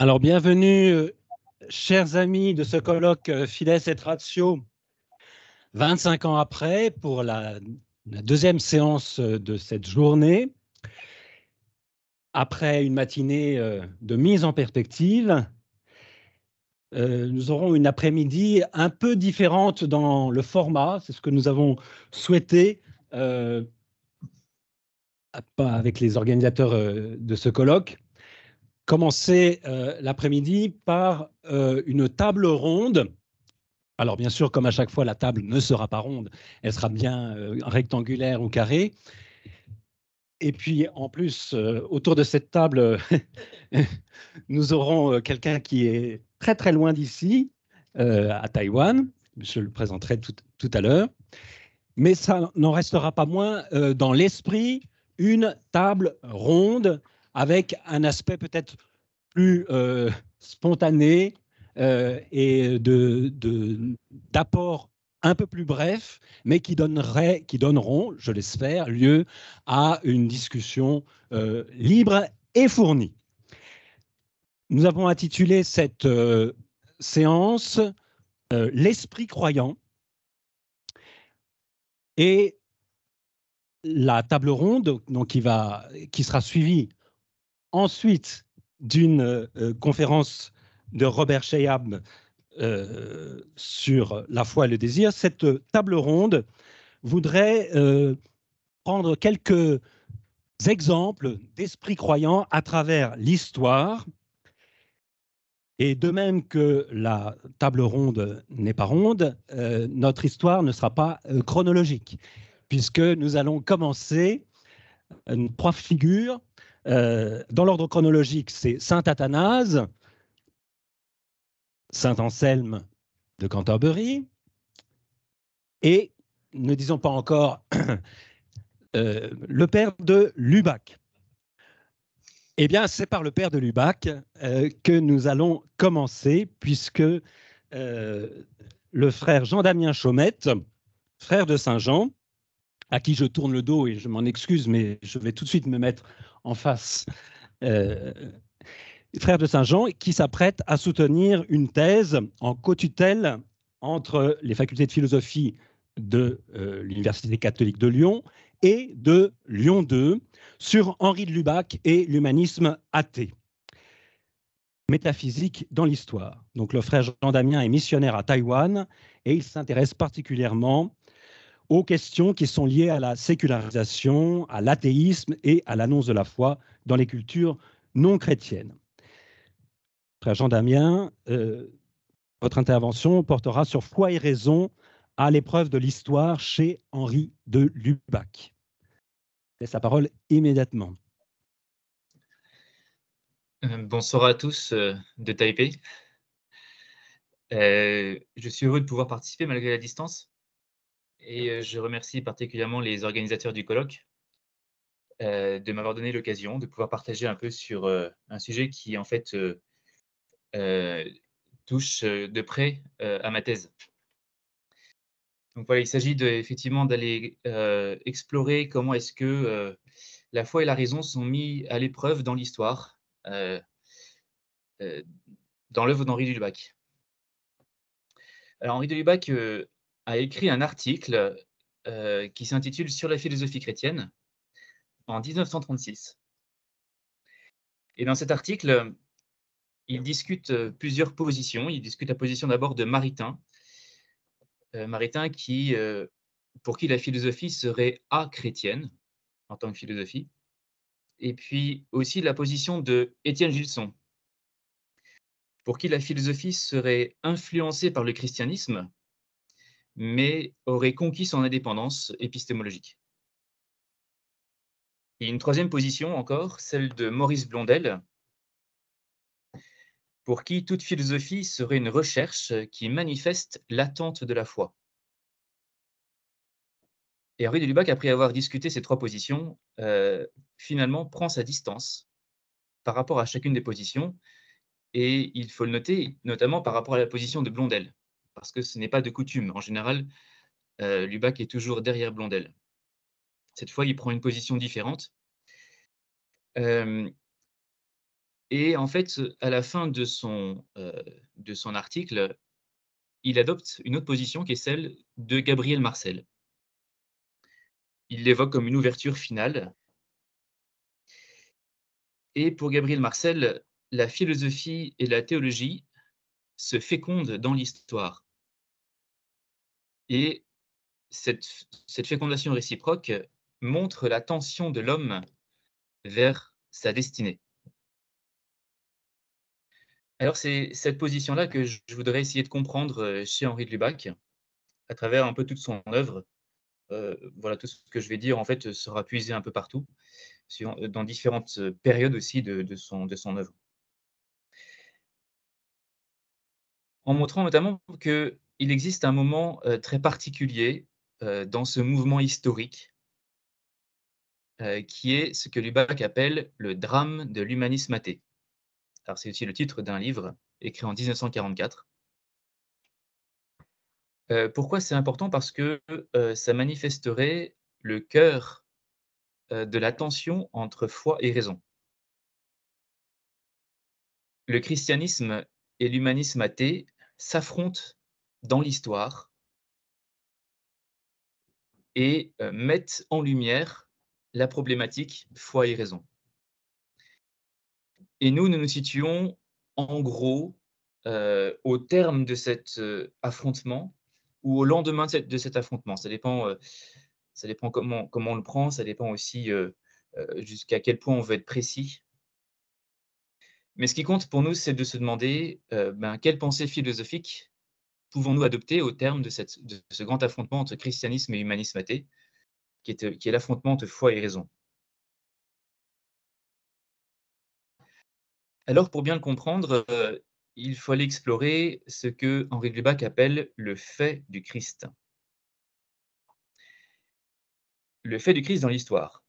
Alors, bienvenue, chers amis de ce colloque Fides et Ratio, 25 ans après, pour la deuxième séance de cette journée. Après une matinée de mise en perspective, nous aurons une après-midi un peu différente dans le format. C'est ce que nous avons souhaité avec les organisateurs de ce colloque. Commencer l'après-midi par une table ronde. Alors bien sûr, comme à chaque fois, la table ne sera pas ronde, elle sera bien rectangulaire ou carrée. Et puis en plus, autour de cette table, nous aurons quelqu'un qui est très très loin d'ici, à Taïwan. Je le présenterai tout à l'heure. Mais ça n'en restera pas moins dans l'esprit une table ronde avec un aspect peut-être plus spontané et d'apport un peu plus bref, mais qui donneront, je l'espère, lieu à une discussion libre et fournie. Nous avons intitulé cette séance l'esprit croyant, et la table ronde donc, qui sera suivie ensuite d'une conférence de Robert Shayab sur la foi et le désir. Cette table ronde voudrait prendre quelques exemples d'esprit croyant à travers l'histoire. Et de même que la table ronde n'est pas ronde, notre histoire ne sera pas chronologique, puisque nous allons commencer trois figures. Dans l'ordre chronologique, c'est Saint Athanase, Saint Anselme de Canterbury, et, ne disons pas encore, le père de Lubac. Eh bien, c'est par le père de Lubac que nous allons commencer, puisque le frère Jean-Damien Chaumette, frère de Saint-Jean, à qui je tourne le dos et je m'en excuse, mais je vais tout de suite me mettre en face, frère de Saint-Jean, qui s'apprête à soutenir une thèse en cotutelle entre les facultés de philosophie de l'Université catholique de Lyon et de Lyon 2 sur Henri de Lubac et l'humanisme athée. Métaphysique dans l'histoire. Donc le frère Jean-Damien est missionnaire à Taïwan et il s'intéresse particulièrement aux questions qui sont liées à la sécularisation, à l'athéisme et à l'annonce de la foi dans les cultures non chrétiennes. Frère Jean-Damien, votre intervention portera sur foi et raison à l'épreuve de l'histoire chez Henri de Lubac. Je laisse la parole immédiatement. Bonsoir à tous de Taipei. Je suis heureux de pouvoir participer malgré la distance et je remercie particulièrement les organisateurs du colloque de m'avoir donné l'occasion de pouvoir partager un peu sur un sujet qui en fait touche de près à ma thèse. Donc voilà, il s'agit effectivement d'aller explorer comment est-ce que la foi et la raison sont mis à l'épreuve dans l'histoire, dans l'œuvre d'Henri de Lubac. Alors Henri de Lubac a écrit un article qui s'intitule « Sur la philosophie chrétienne » en 1936. Et dans cet article, il discute plusieurs positions. Il discute la position d'abord de Maritain. Maritain pour qui la philosophie serait achrétienne en tant que philosophie. Et puis aussi la position de Étienne Gilson, pour qui la philosophie serait influencée par le christianisme, mais aurait conquis son indépendance épistémologique. Et une troisième position encore, celle de Maurice Blondel, pour qui toute philosophie serait une recherche qui manifeste l'attente de la foi. Et Henri de Lubac, après avoir discuté ces trois positions, finalement prend sa distance par rapport à chacune des positions, et il faut le noter, notamment par rapport à la position de Blondel, parce que ce n'est pas de coutume. En général, Lubac est toujours derrière Blondel. Cette fois, il prend une position différente. Et en fait, à la fin de son article, il adopte une autre position qui est celle de Gabriel Marcel. Il l'évoque comme une ouverture finale. Et pour Gabriel Marcel, la philosophie et la théologie se fécondent dans l'histoire. Et cette fécondation réciproque montre la tension de l'homme vers sa destinée. Alors c'est cette position-là que je voudrais essayer de comprendre, chez Henri de Lubac, à travers un peu toute son œuvre. Voilà, tout ce que je vais dire, en fait, sera puisé un peu partout, dans différentes, périodes aussi de son œuvre. En montrant notamment qu'il existe un moment, très particulier, dans ce mouvement historique, qui est ce que Lubac appelle le drame de l'humanisme athée. Alors c'est aussi le titre d'un livre écrit en 1944. Pourquoi c'est important? Parce que, ça manifesterait le cœur, de la tension entre foi et raison. Le christianisme et l'humanisme athée s'affrontent dans l'histoire et mettent en lumière la problématique foi et raison. Et nous nous situons en gros, au terme de cet, affrontement ou au lendemain de cet affrontement. Ça dépend comment on le prend, ça dépend aussi, jusqu'à quel point on veut être précis. Mais ce qui compte pour nous, c'est de se demander, quelle pensée philosophique pouvons-nous adopter au terme de ce grand affrontement entre christianisme et humanisme athée, qui est l'affrontement entre foi et raison. Alors pour bien le comprendre, il faut aller explorer ce que Henri de Lubac appelle le fait du Christ. Le fait du Christ dans l'histoire.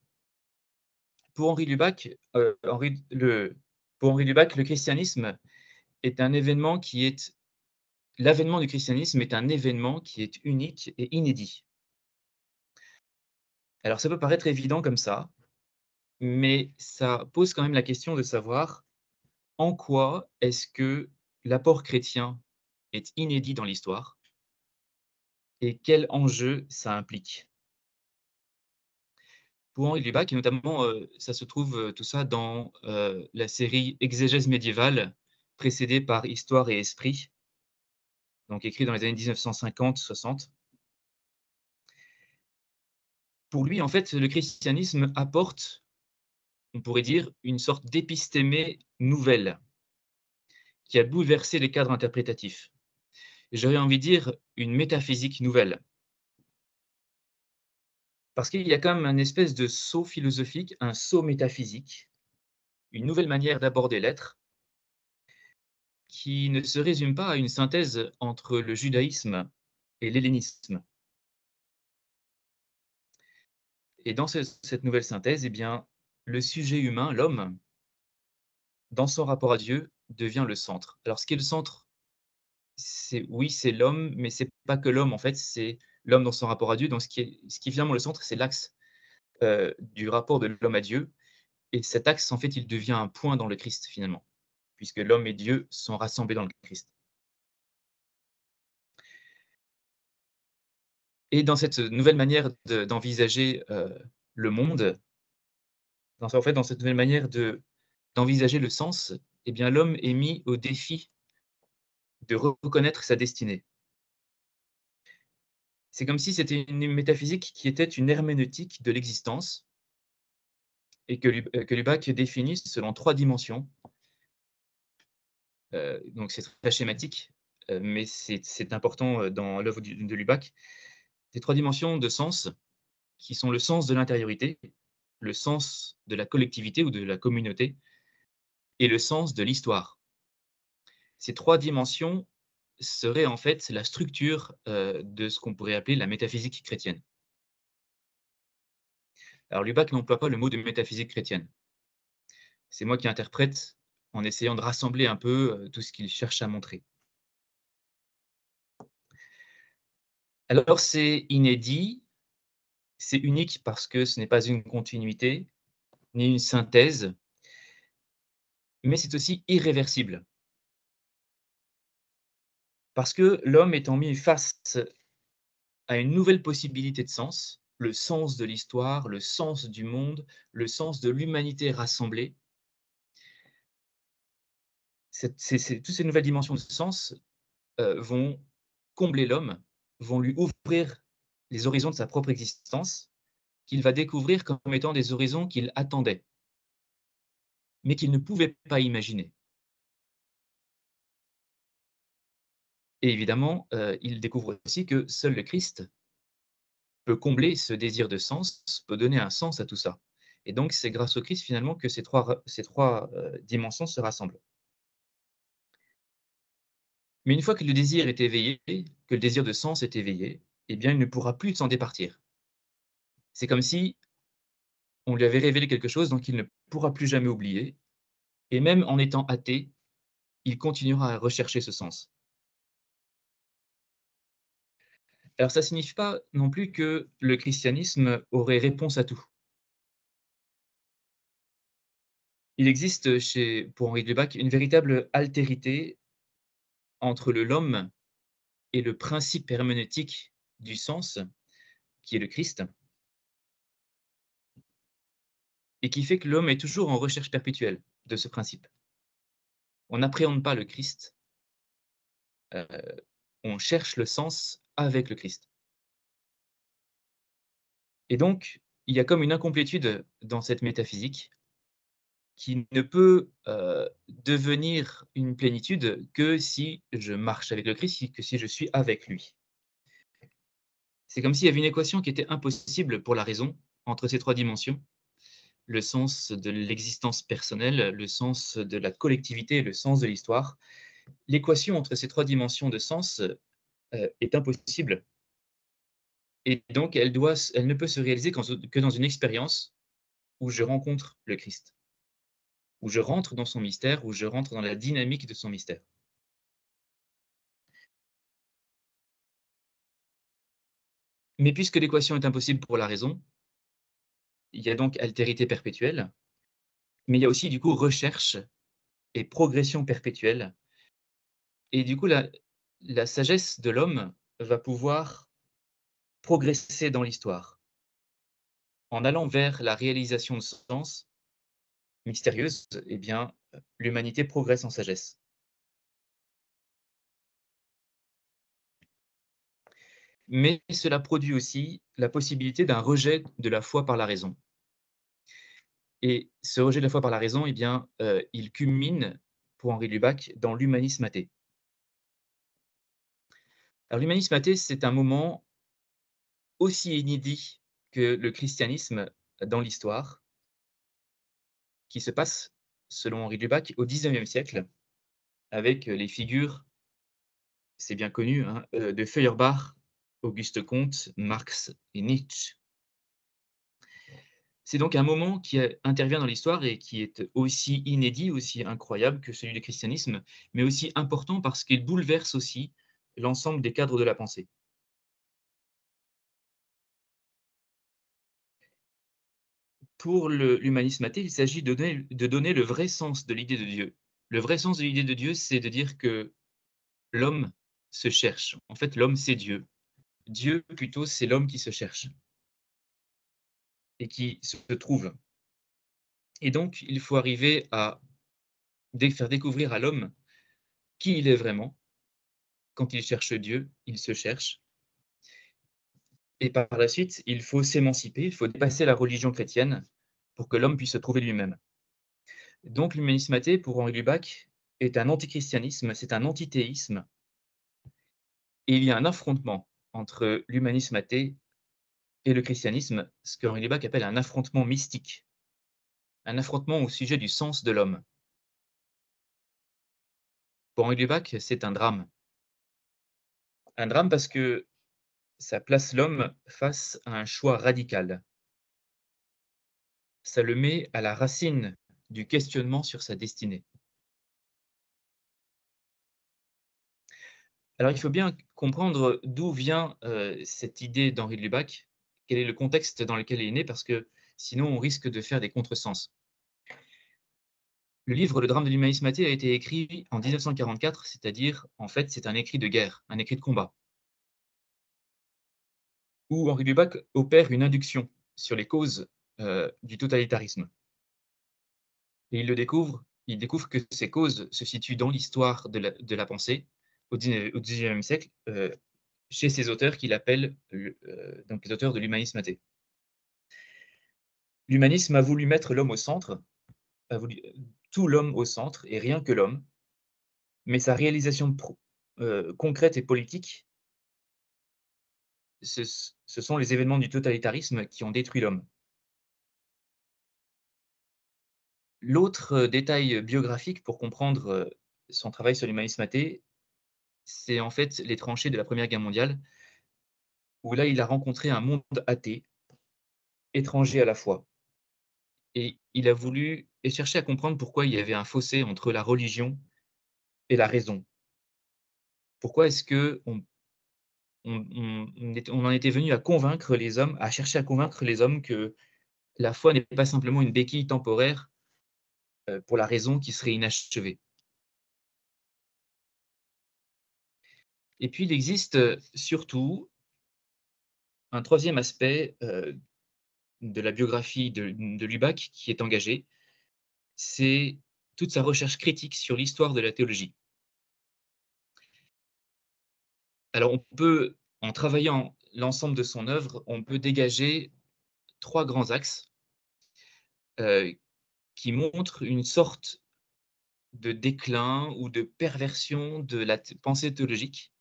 Pour Henri Lubac, le christianisme est un événement qui est l'avènement du christianisme est un événement qui est unique et inédit. Alors ça peut paraître évident comme ça, mais ça pose quand même la question de savoir en quoi est-ce que l'apport chrétien est inédit dans l'histoire et quel enjeu ça implique? Pour Henri Lubac et notamment, ça se trouve, tout ça dans, la série Exégèse médiévale, précédée par Histoire et Esprit, donc écrit dans les années 1950-60. Pour lui, en fait, le christianisme apporte, on pourrait dire, une sorte d'épistémé nouvelle, qui a bouleversé les cadres interprétatifs. J'aurais envie de dire une métaphysique nouvelle. Parce qu'il y a quand même un espèce de saut philosophique, un saut métaphysique, une nouvelle manière d'aborder l'être, qui ne se résume pas à une synthèse entre le judaïsme et l'hellénisme. Et dans cette nouvelle synthèse, eh bien, le sujet humain, l'homme, dans son rapport à Dieu, devient le centre. Alors, ce qui est le centre, c'est l'homme, mais c'est pas que l'homme, en fait, c'est l'homme dans son rapport à Dieu. Donc, ce qui est finalement le centre, c'est l'axe du rapport de l'homme à Dieu. Et cet axe, en fait, il devient un point dans le Christ, finalement, puisque l'homme et Dieu sont rassemblés dans le Christ. Et dans cette nouvelle manière d'envisager le monde, dans cette nouvelle manière d'envisager le sens, eh bien, l'homme est mis au défi de reconnaître sa destinée. C'est comme si c'était une métaphysique qui était une herméneutique de l'existence et que Lubac définit selon 3 dimensions. Donc c'est très schématique, mais c'est important, dans l'œuvre de Lubac. Ces 3 dimensions de sens qui sont le sens de l'intériorité, le sens de la collectivité ou de la communauté et le sens de l'histoire. Ces 3 dimensions seraient en fait la structure, de ce qu'on pourrait appeler la métaphysique chrétienne. Alors Lubac n'emploie pas le mot de métaphysique chrétienne. C'est moi qui interprète en essayant de rassembler un peu, tout ce qu'il cherche à montrer. Alors c'est inédit, c'est unique parce que ce n'est pas une continuité, ni une synthèse, mais c'est aussi irréversible. Parce que l'homme étant mis face à une nouvelle possibilité de sens, le sens de l'histoire, le sens du monde, le sens de l'humanité rassemblée, toutes ces nouvelles dimensions de sens vont combler l'homme, vont lui ouvrir les horizons de sa propre existence, qu'il va découvrir comme étant des horizons qu'il attendait, mais qu'il ne pouvait pas imaginer. Et évidemment, il découvre aussi que seul le Christ peut combler ce désir de sens, peut donner un sens à tout ça. Et donc, c'est grâce au Christ finalement que ces trois dimensions se rassemblent. Mais une fois que le désir est éveillé, que le désir de sens est éveillé, eh bien, il ne pourra plus s'en départir. C'est comme si on lui avait révélé quelque chose, donc il ne pourra plus jamais oublier. Et même en étant athée, il continuera à rechercher ce sens. Alors, ça ne signifie pas non plus que le christianisme aurait réponse à tout. Il existe pour Henri de Lubac une véritable altérité entre l'homme et le principe herméneutique du sens, qui est le Christ, et qui fait que l'homme est toujours en recherche perpétuelle de ce principe. On n'appréhende pas le Christ, on cherche le sens avec le Christ. Et donc, il y a comme une incomplétude dans cette métaphysique qui ne peut devenir une plénitude que si je marche avec le Christ, que si je suis avec lui. C'est comme s'il y avait une équation qui était impossible pour la raison entre ces trois dimensions, le sens de l'existence personnelle, le sens de la collectivité et le sens de l'histoire. L'équation entre ces trois dimensions de sens est impossible et donc elle ne peut se réaliser que dans une expérience où je rencontre le Christ, où je rentre dans son mystère, où je rentre dans la dynamique de son mystère. Mais puisque l'équation est impossible pour la raison, il y a donc altérité perpétuelle, mais il y a aussi du coup recherche et progression perpétuelle. Et du coup, la sagesse de l'homme va pouvoir progresser dans l'histoire. En allant vers la réalisation de sens mystérieuse, eh bien, l'humanité progresse en sagesse. Mais cela produit aussi la possibilité d'un rejet de la foi par la raison. Et ce rejet de la foi par la raison, eh bien, il culmine, pour Henri Lubac, dans l'humanisme athée. Alors l'humanisme athée, c'est un moment aussi inédit que le christianisme dans l'histoire, qui se passe, selon Henri Lubac, au XIXe siècle, avec les figures, c'est bien connu, hein, de Feuerbach, Auguste Comte, Marx et Nietzsche. C'est donc un moment qui intervient dans l'histoire et qui est aussi inédit, aussi incroyable que celui du christianisme, mais aussi important parce qu'il bouleverse aussi l'ensemble des cadres de la pensée. Pour l'humanisme athée, il s'agit de donner le vrai sens de l'idée de Dieu. Le vrai sens de l'idée de Dieu, c'est de dire que l'homme se cherche. En fait, l'homme, c'est Dieu. Dieu, plutôt, c'est l'homme qui se cherche et qui se trouve. Et donc, il faut arriver à faire découvrir à l'homme qui il est vraiment. Quand il cherche Dieu, il se cherche. Et par la suite, il faut s'émanciper, il faut dépasser la religion chrétienne pour que l'homme puisse se trouver lui-même. Donc, l'humanisme athée, pour Henri Lubac, est un antichristianisme, c'est un antithéisme. Et il y a un affrontement entre l'humanisme athée et le christianisme, ce que Henri Lubac appelle un affrontement mystique, un affrontement au sujet du sens de l'homme. Pour Henri Lubac, c'est un drame. Un drame parce que ça place l'homme face à un choix radical. Ça le met à la racine du questionnement sur sa destinée. Alors il faut bien comprendre d'où vient, cette idée d'Henri de Lubac, quel est le contexte dans lequel il est né, parce que sinon on risque de faire des contresens. Le livre Le drame de l'humanisme athée a été écrit en 1944, c'est-à-dire, en fait, c'est un écrit de guerre, un écrit de combat, où Henri Lubac opère une induction sur les causes du totalitarisme. Et il découvre que ces causes se situent dans l'histoire de la pensée au XIXe siècle, chez ces auteurs qu'il appelle donc les auteurs de l'humanisme athée. L'humanisme a voulu mettre l'homme au centre, a voulu tout l'homme au centre et rien que l'homme, mais sa réalisation concrète et politique, ce sont les événements du totalitarisme qui ont détruit l'homme. L'autre détail biographique pour comprendre son travail sur l'humanisme athée, c'est en fait les tranchées de la Première Guerre mondiale, où là, il a rencontré un monde athée, étranger à la foi. Et il a voulu et cherché à comprendre pourquoi il y avait un fossé entre la religion et la raison. Pourquoi est-ce qu'on en était venu à convaincre les hommes, à chercher à convaincre les hommes que la foi n'est pas simplement une béquille temporaire pour la raison qui serait inachevée. Et puis, il existe surtout un troisième aspect de la biographie de Lubac qui est engagé, c'est toute sa recherche critique sur l'histoire de la théologie. Alors, on peut, en travaillant l'ensemble de son œuvre, on peut dégager 3 grands axes heu, qui montrent une sorte de déclin ou de perversion de la pensée théologique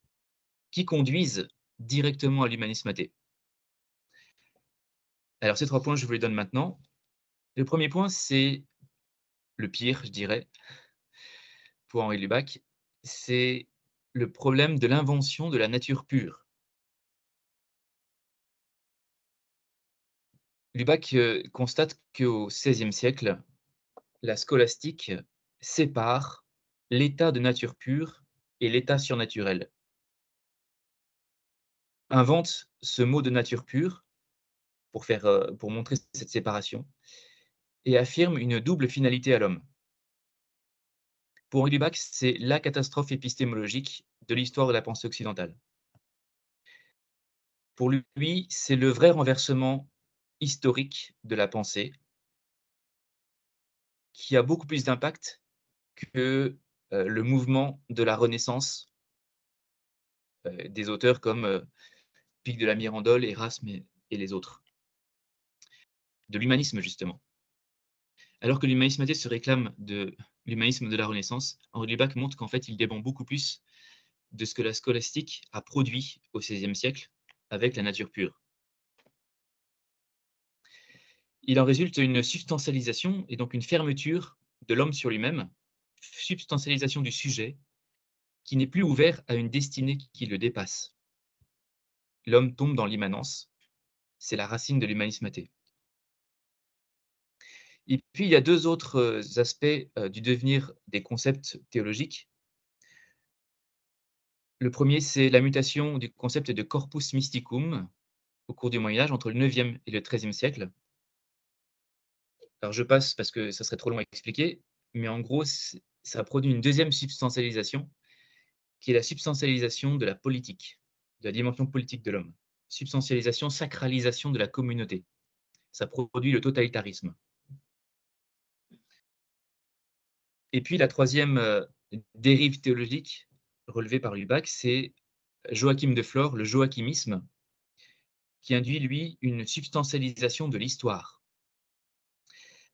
qui conduisent directement à l'humanisme athée. Alors ces 3 points, je vous les donne maintenant. Le premier point, c'est le pire, je dirais, pour Henri Lubac, c'est le problème de l'invention de la nature pure. Lubac, constate qu'au XVIe siècle, la scolastique sépare l'état de nature pure et l'état surnaturel. Invente ce mot de nature pure pour montrer cette séparation et affirme une double finalité à l'homme. Pour Henri Lubac, c'est la catastrophe épistémologique de l'histoire de la pensée occidentale. Pour lui, c'est le vrai renversement historique de la pensée qui a beaucoup plus d'impact que, le mouvement de la Renaissance, des auteurs comme, Pic de la Mirandole, Erasme et les autres. De l'humanisme, justement. Alors que l'humanisme athée se réclame de l'humanisme de la Renaissance, Henri Lubac montre qu'en fait, il dépend beaucoup plus de ce que la scolastique a produit au XVIe siècle avec la nature pure. Il en résulte une substantialisation et donc une fermeture de l'homme sur lui-même, substantialisation du sujet qui n'est plus ouvert à une destinée qui le dépasse. L'homme tombe dans l'immanence, c'est la racine de l'humanisme athée. Et puis, il y a 2 autres aspects du devenir des concepts théologiques. Le premier, c'est la mutation du concept de corpus mysticum au cours du Moyen Âge, entre le 9e et le 13e siècle. Alors je passe parce que ça serait trop long à expliquer, mais en gros, ça a produit une deuxième substantialisation, qui est la substantialisation de la politique, de la dimension politique de l'homme. Substantialisation, sacralisation de la communauté. Ça produit le totalitarisme. Et puis la troisième dérive théologique relevée par Lubac, c'est Joachim de Flore, le joachimisme, qui induit, lui, une substantialisation de l'histoire.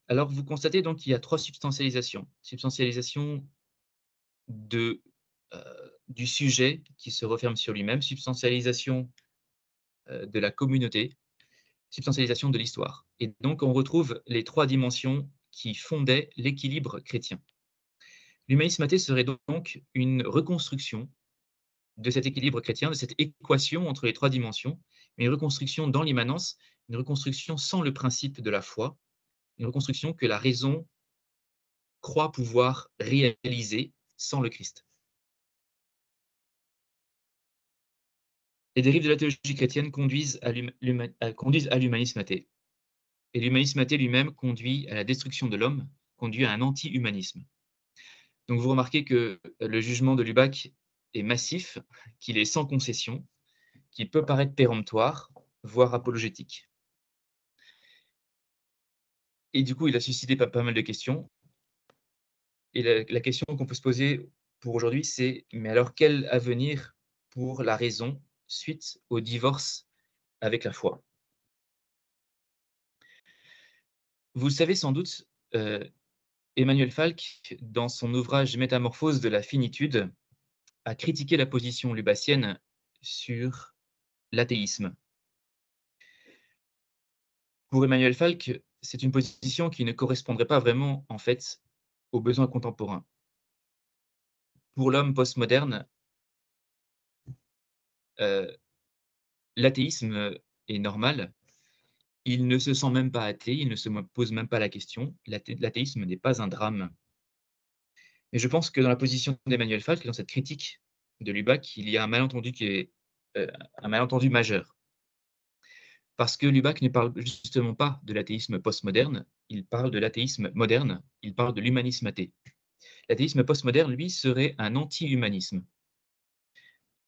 Alors, vous constatez donc qu'il y a 3 substantialisations. Substantialisation de, du sujet qui se referme sur lui-même, substantialisation, de la communauté, substantialisation de l'histoire. Et donc on retrouve les 3 dimensions qui fondaient l'équilibre chrétien. L'humanisme athée serait donc une reconstruction de cet équilibre chrétien, de cette équation entre les 3 dimensions, mais une reconstruction dans l'immanence, une reconstruction sans le principe de la foi, une reconstruction que la raison croit pouvoir réaliser sans le Christ. Les dérives de la théologie chrétienne conduisent à l'humanisme athée. Et l'humanisme athée lui-même conduit à la destruction de l'homme conduit à un anti-humanisme. Donc vous remarquez que le jugement de Lubac est massif, qu'il est sans concession, qu'il peut paraître péremptoire, voire apologétique. Et du coup, il a suscité pas mal de questions. Et la question qu'on peut se poser pour aujourd'hui, c'est: mais alors quel avenir pour la raison suite au divorce avec la foi? Vous le savez sans doute, Emmanuel Falk, dans son ouvrage Métamorphose de la finitude, a critiqué la position lubacienne sur l'athéisme. Pour Emmanuel Falk, c'est une position qui ne correspondrait pas vraiment, en fait, aux besoins contemporains. Pour l'homme postmoderne, l'athéisme est normal. Il ne se sent même pas athée, il ne se pose même pas la question. L'athéisme n'est pas un drame. Et je pense que dans la position d'Emmanuel Falk, dans cette critique de Lubac, il y a un malentendu qui est, un malentendu majeur. Parce que Lubac ne parle justement pas de l'athéisme postmoderne, il parle de l'athéisme moderne, il parle de l'humanisme athée. L'athéisme postmoderne, lui, serait un anti-humanisme.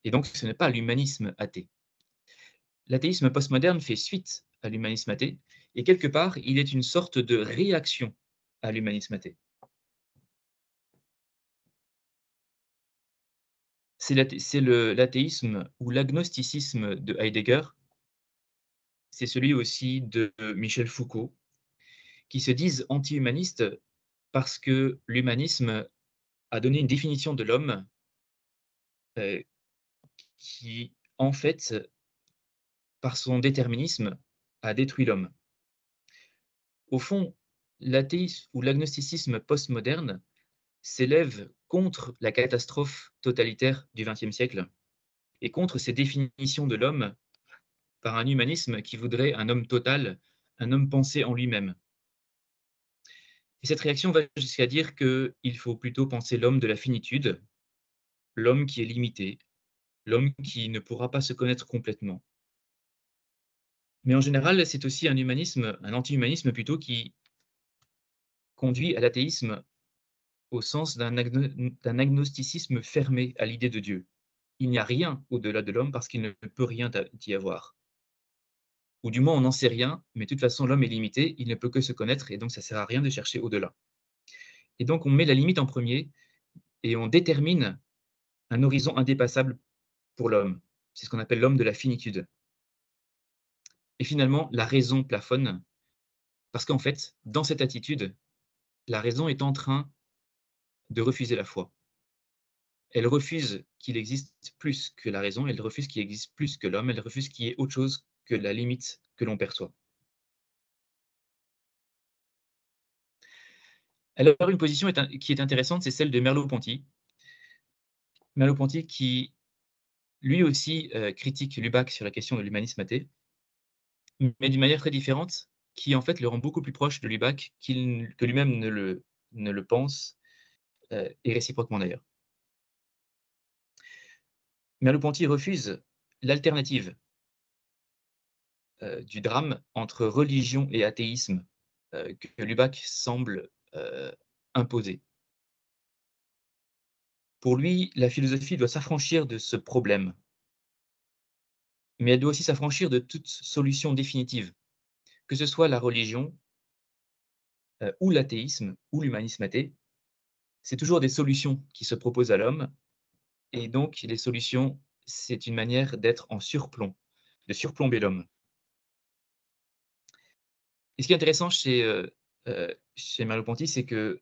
Et donc ce n'est pas l'humanisme athée. L'athéisme postmoderne fait suite à l'humanisme athée, et quelque part, il est une sorte de réaction à l'humanisme athée. C'est l'athéisme ou l'agnosticisme de Heidegger, c'est celui aussi de Michel Foucault, qui se disent anti-humanistes parce que l'humanisme a donné une définition de l'homme euh, qui, en fait, par son déterminisme, a détruit l'homme. Au fond, l'athéisme ou l'agnosticisme postmoderne s'élève contre la catastrophe totalitaire du XXe siècle et contre ces définitions de l'homme par un humanisme qui voudrait un homme total, un homme pensé en lui-même. Et cette réaction va jusqu'à dire qu'il faut plutôt penser l'homme de la finitude, l'homme qui est limité, l'homme qui ne pourra pas se connaître complètement. Mais en général, c'est aussi un humanisme, un anti-humanisme plutôt, qui conduit à l'athéisme au sens d'un agnosticisme fermé à l'idée de Dieu. Il n'y a rien au-delà de l'homme parce qu'il ne peut rien y avoir. Ou du moins, on n'en sait rien, mais de toute façon, l'homme est limité, il ne peut que se connaître, et donc ça ne sert à rien de chercher au-delà. Et donc, on met la limite en premier, et on détermine un horizon indépassable pour l'homme. C'est ce qu'on appelle l'homme de la finitude. Et finalement, la raison plafonne, parce qu'en fait, dans cette attitude, la raison est en train de refuser la foi. Elle refuse qu'il existe plus que la raison, elle refuse qu'il existe plus que l'homme, elle refuse qu'il y ait autre chose que la limite que l'on perçoit. Alors, une position qui est intéressante, c'est celle de Merleau-Ponty. Merleau-Ponty qui, lui aussi, critique Lubac sur la question de l'humanisme athée, mais d'une manière très différente, qui en fait le rend beaucoup plus proche de Lubac que lui-même ne le pense, et réciproquement d'ailleurs. Merleau-Ponty refuse l'alternative du drame entre religion et athéisme que Lubac semble imposer. Pour lui, la philosophie doit s'affranchir de ce problème, mais elle doit aussi s'affranchir de toute solution définitive, que ce soit la religion ou l'athéisme ou l'humanisme athée. C'est toujours des solutions qui se proposent à l'homme, et donc les solutions, c'est une manière d'être en surplomb, de surplomber l'homme. Et ce qui est intéressant chez Merleau-Ponty, c'est qu'il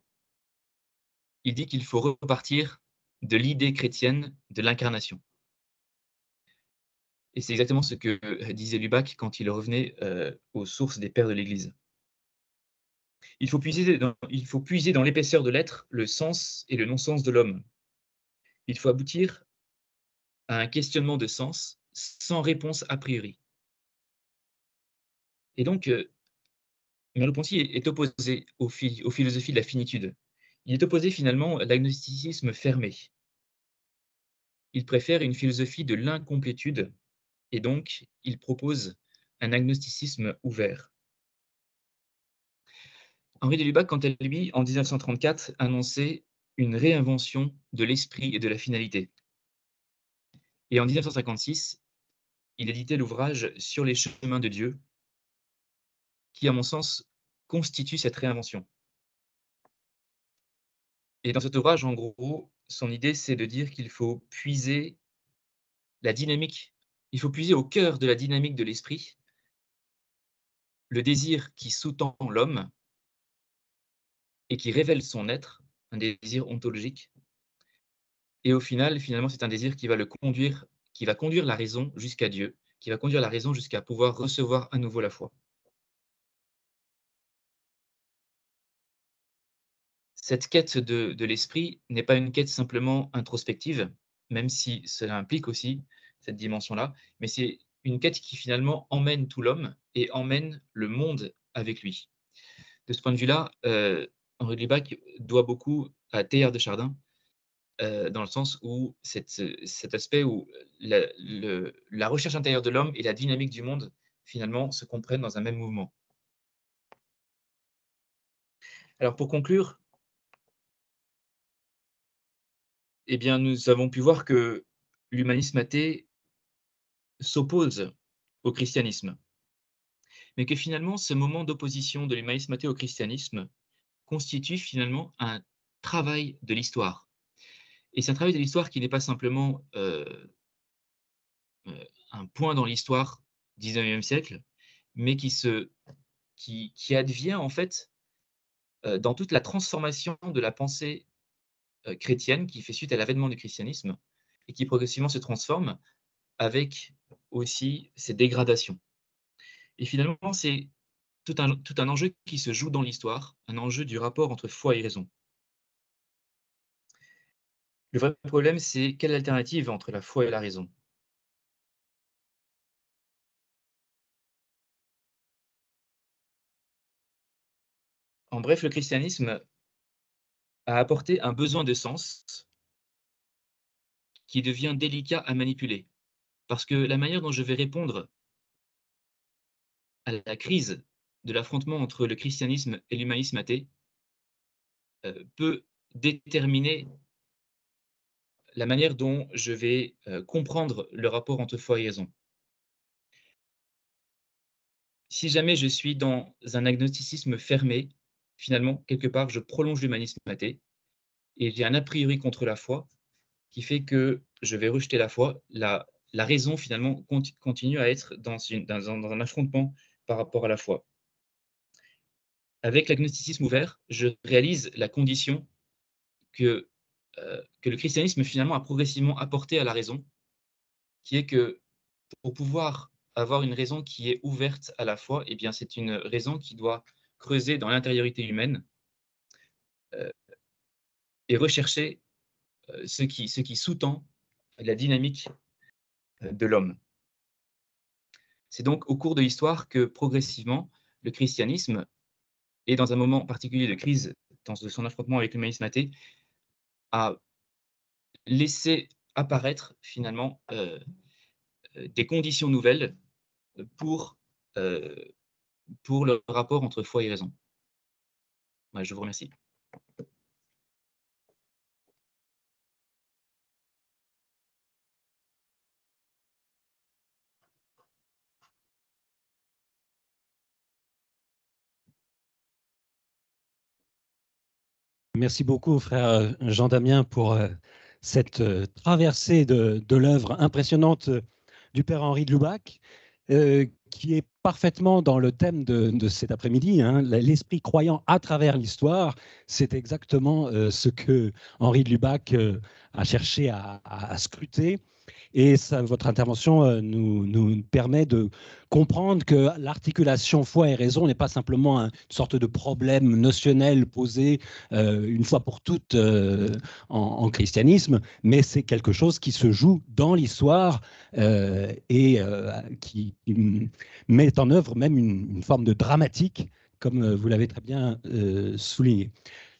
dit qu'il faut repartir de l'idée chrétienne de l'incarnation. Et c'est exactement ce que disait Lubac quand il revenait aux sources des pères de l'Église. Il faut puiser dans l'épaisseur de l'être le sens et le non-sens de l'homme. Il faut aboutir à un questionnement de sens sans réponse a priori. Et donc, Merleau-Ponty est opposé aux philosophies de la finitude. Il est opposé finalement à l'agnosticisme fermé. Il préfère une philosophie de l'incomplétude et donc il propose un agnosticisme ouvert. Henri de Lubac, quant à lui, en 1934, annonçait une réinvention de l'esprit et de la finalité. Et en 1956, il éditait l'ouvrage Sur les chemins de Dieu, qui, à mon sens, constitue cette réinvention. Et dans cet ouvrage, en gros, son idée, c'est de dire qu'il faut puiser la dynamique, il faut puiser au cœur de la dynamique de l'esprit, le désir qui sous-tend l'homme et qui révèle son être, un désir ontologique. Et au final, finalement, c'est un désir qui va qui va conduire la raison jusqu'à Dieu, qui va conduire la raison jusqu'à pouvoir recevoir à nouveau la foi. Cette quête de l'esprit n'est pas une quête simplement introspective, même si cela implique aussi cette dimension-là, mais c'est une quête qui finalement emmène tout l'homme et emmène le monde avec lui. De ce point de vue-là, Henri de Lubac doit beaucoup à Teilhard de Chardin, dans le sens où cet aspect où la recherche intérieure de l'homme et la dynamique du monde, finalement, se comprennent dans un même mouvement. Alors pour conclure, eh bien, nous avons pu voir que l'humanisme athée s'oppose au christianisme, mais que finalement, ce moment d'opposition de l'humanisme athée au christianisme constitue finalement un travail de l'histoire. Et c'est un travail de l'histoire qui n'est pas simplement un point dans l'histoire du 19e siècle, mais qui advient en fait dans toute la transformation de la pensée chrétienne qui fait suite à l'avènement du christianisme et qui progressivement se transforme avec aussi ces dégradations. Et finalement, c'est tout un enjeu qui se joue dans l'histoire, un enjeu du rapport entre foi et raison. Le vrai problème, c'est quelle alternative entre la foi et la raison? En bref, le christianisme a apporté un besoin de sens qui devient délicat à manipuler. Parce que la manière dont je vais répondre à la crise de l'affrontement entre le christianisme et l'humanisme athée peut déterminer la manière dont je vais comprendre le rapport entre foi et raison. Si jamais je suis dans un agnosticisme fermé, finalement, quelque part, je prolonge l'humanisme athée et j'ai un a priori contre la foi qui fait que je vais rejeter la foi. La raison, finalement, continue à être dans un affrontement par rapport à la foi. Avec l'agnosticisme ouvert, je réalise la condition que le christianisme, finalement, a progressivement apporté à la raison, qui est que pour pouvoir avoir une raison qui est ouverte à la foi, eh bien, c'est une raison qui doit creuser dans l'intériorité humaine euh, et rechercher ce qui sous-tend la dynamique de l'homme. C'est donc au cours de l'histoire que progressivement, le christianisme, et dans un moment particulier de crise, dans son affrontement avec l'humanisme athée, a laissé apparaître finalement des conditions nouvelles pour, euh, pour le rapport entre foi et raison. Ouais, je vous remercie. Merci beaucoup, frère Jean-Damien, pour cette traversée de l'œuvre impressionnante du père Henri de Lubac, qui est parfaitement dans le thème de cet après-midi, hein, l'esprit croyant à travers l'histoire. C'est exactement ce que Henri de Lubac a cherché à scruter. Et ça, votre intervention nous permet de comprendre que l'articulation foi et raison n'est pas simplement une sorte de problème notionnel posé une fois pour toutes en christianisme, mais c'est quelque chose qui se joue dans l'histoire et qui met en œuvre même une forme de dramatique, comme vous l'avez très bien souligné.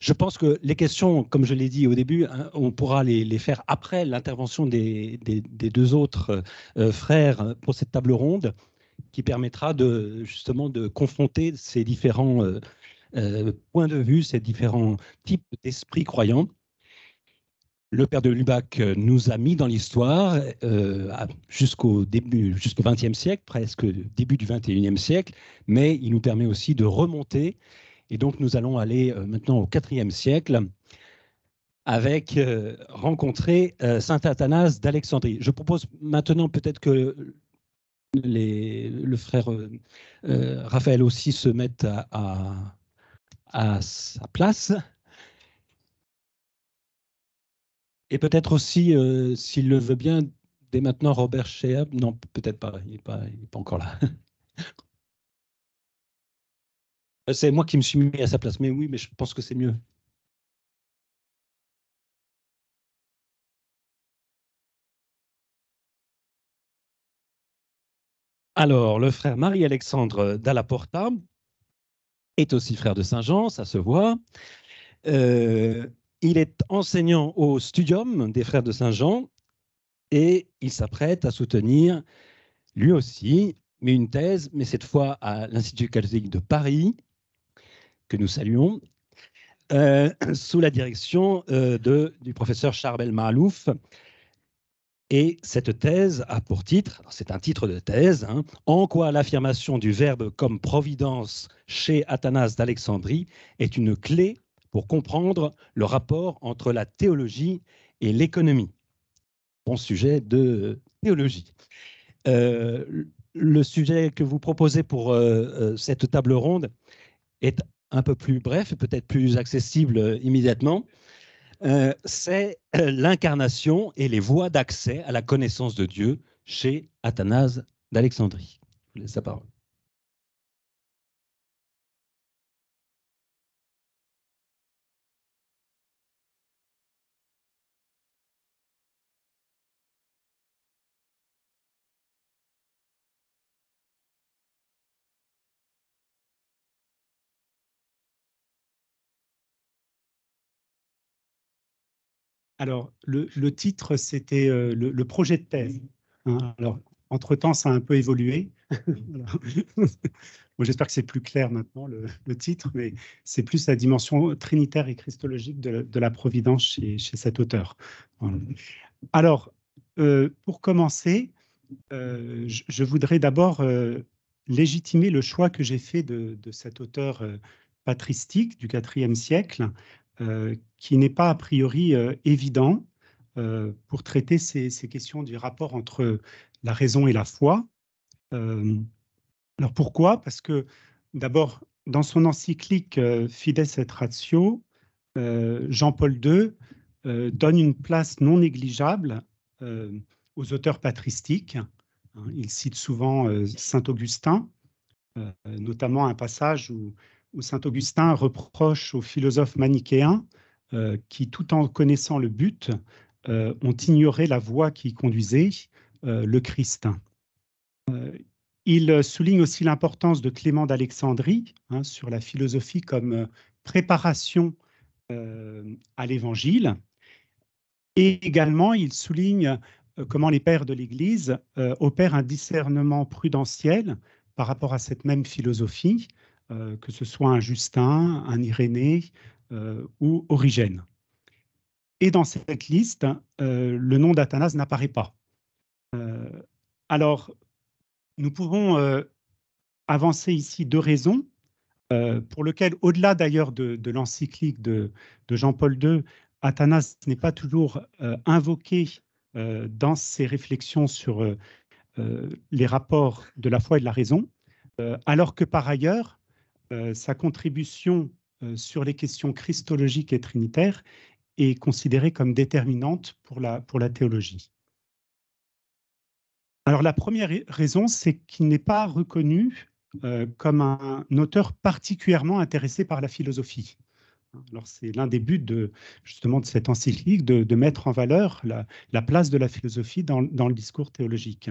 Je pense que les questions, comme je l'ai dit au début, hein, on pourra les faire après l'intervention des deux autres frères pour cette table ronde, qui permettra justement de confronter ces différents points de vue, ces différents types d'esprits croyants. Le père de Lubac nous a mis dans l'histoire jusqu'au XXe siècle, presque début du XXIe siècle, mais il nous permet aussi de remonter. Et donc, nous allons aller maintenant au IVe siècle avec rencontrer saint Athanase d'Alexandrie. Je propose maintenant peut-être que le frère Raphaël aussi se mette à sa place. Et peut-être aussi, s'il le veut bien, dès maintenant, Robert Sheab. Non, peut-être pas, il n'est pas encore là. C'est moi qui me suis mis à sa place, mais oui, mais je pense que c'est mieux. Alors, le frère Marie-Alexandre Dalla Porta est aussi frère de Saint-Jean, ça se voit. Il est enseignant au Studium des frères de Saint-Jean et il s'apprête à soutenir, lui aussi, mais une thèse, mais cette fois à l'Institut catholique de Paris, que nous saluons, sous la direction du professeur Charbel Mahalouf. Et cette thèse a pour titre, c'est un titre de thèse, hein, En quoi l'affirmation du Verbe comme providence chez Athanase d'Alexandrie est une clé pour comprendre le rapport entre la théologie et l'économie. Bon sujet de théologie. Le sujet que vous proposez pour cette table ronde est un peu plus bref et peut-être plus accessible immédiatement. C'est l'incarnation et les voies d'accès à la connaissance de Dieu chez Athanase d'Alexandrie. Je vous laisse la parole. Alors, le titre, c'était le projet de thèse. Hein. Alors, entre-temps, ça a un peu évolué. Bon, j'espère que c'est plus clair maintenant, le titre, mais c'est plus la dimension trinitaire et christologique de la providence chez cet auteur. Voilà. Alors, pour commencer, je voudrais d'abord légitimer le choix que j'ai fait de cet auteur patristique du IVe siècle, qui n'est pas a priori évident pour traiter ces questions du rapport entre la raison et la foi. Alors pourquoi? Parce que d'abord, dans son encyclique Fides et Ratio, Jean-Paul II donne une place non négligeable aux auteurs patristiques. Il cite souvent saint Augustin, notamment un passage où saint Augustin reproche aux philosophes manichéens qui, tout en connaissant le but, ont ignoré la voie qui conduisait le Christ. Il souligne aussi l'importance de Clément d'Alexandrie sur la philosophie comme préparation à l'Évangile. Et également, il souligne comment les pères de l'Église opèrent un discernement prudentiel par rapport à cette même philosophie, que ce soit un Justin, un Irénée ou Origène. Et dans cette liste, le nom d'Athanase n'apparaît pas. Alors, nous pouvons avancer ici deux raisons, pour lesquelles, au-delà d'ailleurs de l'encyclique de Jean-Paul II, Athanase n'est pas toujours invoqué dans ses réflexions sur les rapports de la foi et de la raison, alors que par ailleurs, sa contribution sur les questions christologiques et trinitaires est considérée comme déterminante pour la théologie. Alors la première raison, c'est qu'il n'est pas reconnu comme un auteur particulièrement intéressé par la philosophie. Alors c'est l'un des buts justement de cette encyclique, de mettre en valeur la place de la philosophie dans le discours théologique.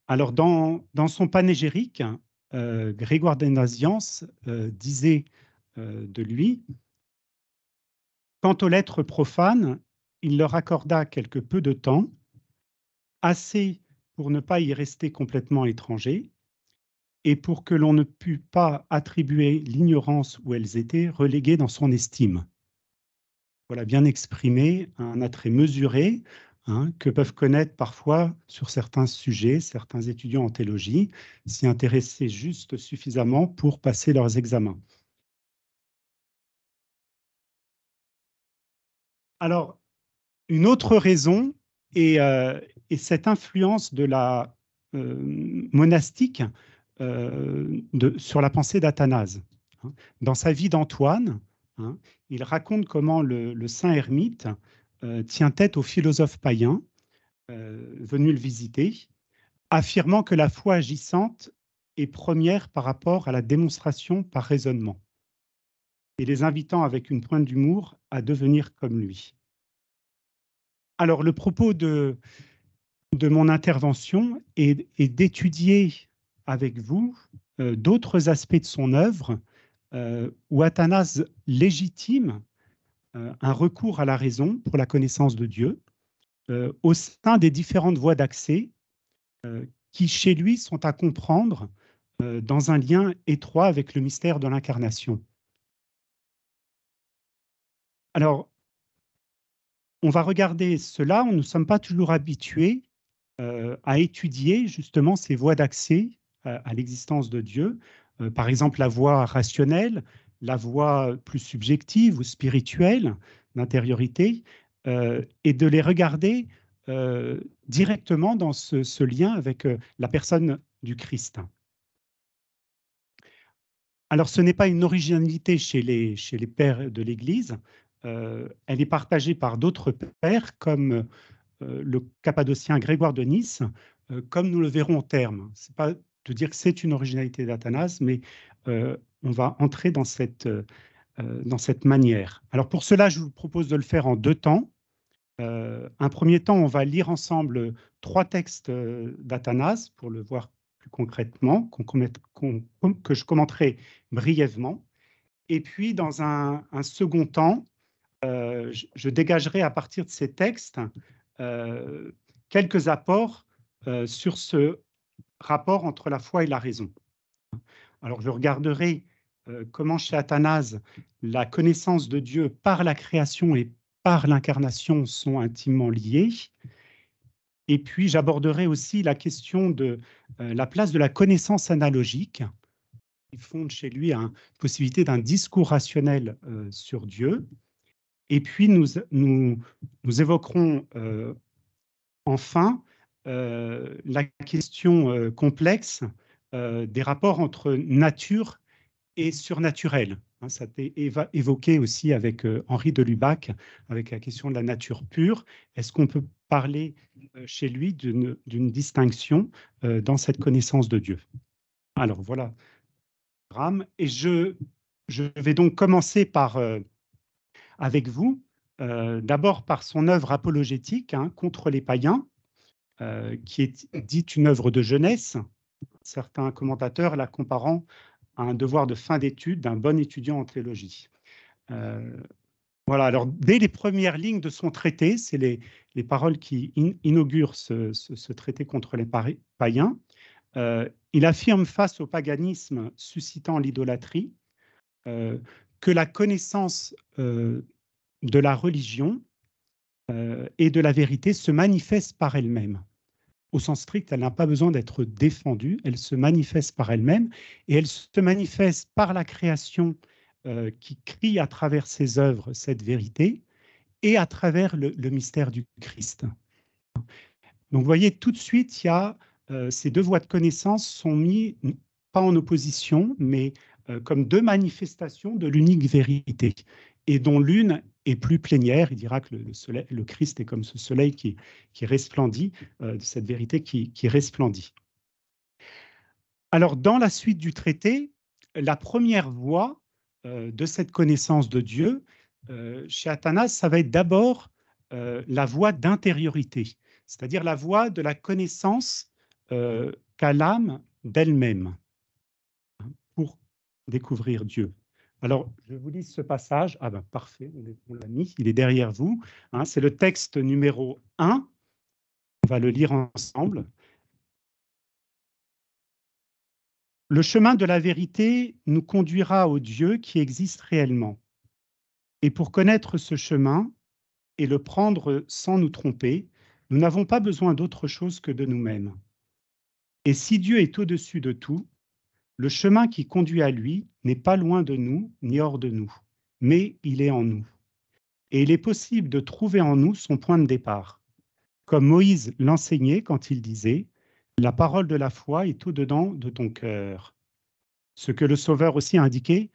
Alors dans son panégyrique, Grégoire de Nazianze disait de lui: quant aux lettres profanes, il leur accorda quelque peu de temps, assez pour ne pas y rester complètement étranger, et pour que l'on ne pût pas attribuer l'ignorance où elles étaient reléguées dans son estime. Voilà, bien exprimé, un attrait mesuré, que peuvent connaître parfois sur certains sujets, certains étudiants en théologie, s'y intéresser juste suffisamment pour passer leurs examens. Alors, une autre raison est cette influence de la monastique sur la pensée d'Athanase. Dans sa vie d'Antoine, il raconte comment le saint ermite tient tête aux philosophes païens venus le visiter, affirmant que la foi agissante est première par rapport à la démonstration par raisonnement, et les invitant avec une pointe d'humour à devenir comme lui. Alors, le propos de mon intervention est d'étudier avec vous d'autres aspects de son œuvre où Athanase légitime un recours à la raison pour la connaissance de Dieu au sein des différentes voies d'accès qui, chez lui, sont à comprendre dans un lien étroit avec le mystère de l'incarnation. Alors, on va regarder cela, nous ne sommes pas toujours habitués à étudier justement ces voies d'accès à l'existence de Dieu, par exemple la voie rationnelle, la voie plus subjective ou spirituelle d'intériorité, et de les regarder directement dans ce lien avec la personne du Christ. Alors, ce n'est pas une originalité chez les pères de l'Église, elle est partagée par d'autres pères comme le cappadocien Grégoire de Nice, comme nous le verrons en terme. Ce n'est pas de dire que c'est une originalité d'Athanase, mais on va entrer dans cette manière. Alors pour cela, je vous propose de le faire en deux temps. Un premier temps, on va lire ensemble 3 textes d'Athanase pour le voir plus concrètement, que je commenterai brièvement. Et puis, dans un second temps, je dégagerai à partir de ces textes quelques apports sur ce rapport entre la foi et la raison. Alors, je regarderai comment chez Athanase, la connaissance de Dieu par la création et par l'incarnation sont intimement liées. Et puis, j'aborderai aussi la question de la place de la connaissance analogique, qui fonde chez lui la possibilité d'un discours rationnel sur Dieu. Et puis, nous évoquerons enfin la question complexe des rapports entre nature et surnaturel. Ça a été évoqué aussi avec Henri de Lubac, avec la question de la nature pure. Est-ce qu'on peut parler chez lui d'une distinction dans cette connaissance de Dieu? Alors voilà, et je vais donc commencer avec vous, d'abord par son œuvre apologétique contre les païens, qui est dite une œuvre de jeunesse, certains commentateurs la comparant à un devoir de fin d'études d'un bon étudiant en théologie. Voilà, alors dès les premières lignes de son traité, c'est les paroles qui inaugurent ce traité contre les païens, il affirme face au paganisme suscitant l'idolâtrie que la connaissance de la religion et de la vérité se manifeste par elle-même. Au sens strict, elle n'a pas besoin d'être défendue, elle se manifeste par elle-même, et elle se manifeste par la création qui crie à travers ses œuvres cette vérité, et à travers le mystère du Christ. Donc vous voyez, tout de suite, il y a ces deux voies de connaissance sont mises, pas en opposition, mais comme deux manifestations de l'unique vérité, et dont l'une est plus plénière. Il dira que le Christ est comme ce soleil qui resplendit, de cette vérité qui resplendit. Alors, dans la suite du traité, la première voie de cette connaissance de Dieu, chez Athanase, ça va être d'abord la voie d'intériorité, c'est-à-dire la voie de la connaissance qu'a l'âme d'elle-même pour découvrir Dieu. Alors, je vous lis ce passage. Ah ben parfait, on l'a mis, il est derrière vous. C'est le texte numéro 1. On va le lire ensemble. le chemin de la vérité nous conduira au Dieu qui existe réellement. Et pour connaître ce chemin et le prendre sans nous tromper, nous n'avons pas besoin d'autre chose que de nous-mêmes. Et si Dieu est au-dessus de tout, le chemin qui conduit à lui n'est pas loin de nous ni hors de nous, mais il est en nous. Et il est possible de trouver en nous son point de départ. Comme Moïse l'enseignait quand il disait « La parole de la foi est au-dedans de ton cœur ». Ce que le Sauveur aussi a indiqué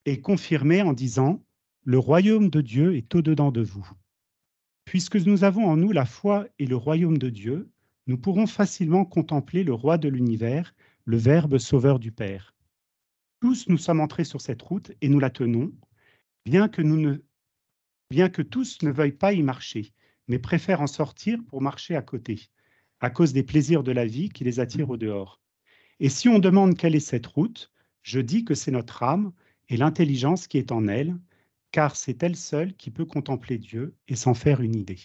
est confirmé en disant « Le royaume de Dieu est au-dedans de vous ». Puisque nous avons en nous la foi et le royaume de Dieu, nous pourrons facilement contempler le roi de l'univers, le Verbe sauveur du Père. Tous nous sommes entrés sur cette route et nous la tenons, bien que tous ne veuillent pas y marcher, mais préfèrent en sortir pour marcher à côté, à cause des plaisirs de la vie qui les attirent au dehors. Et si on demande quelle est cette route, je dis que c'est notre âme et l'intelligence qui est en elle, car c'est elle seule qui peut contempler Dieu et s'en faire une idée.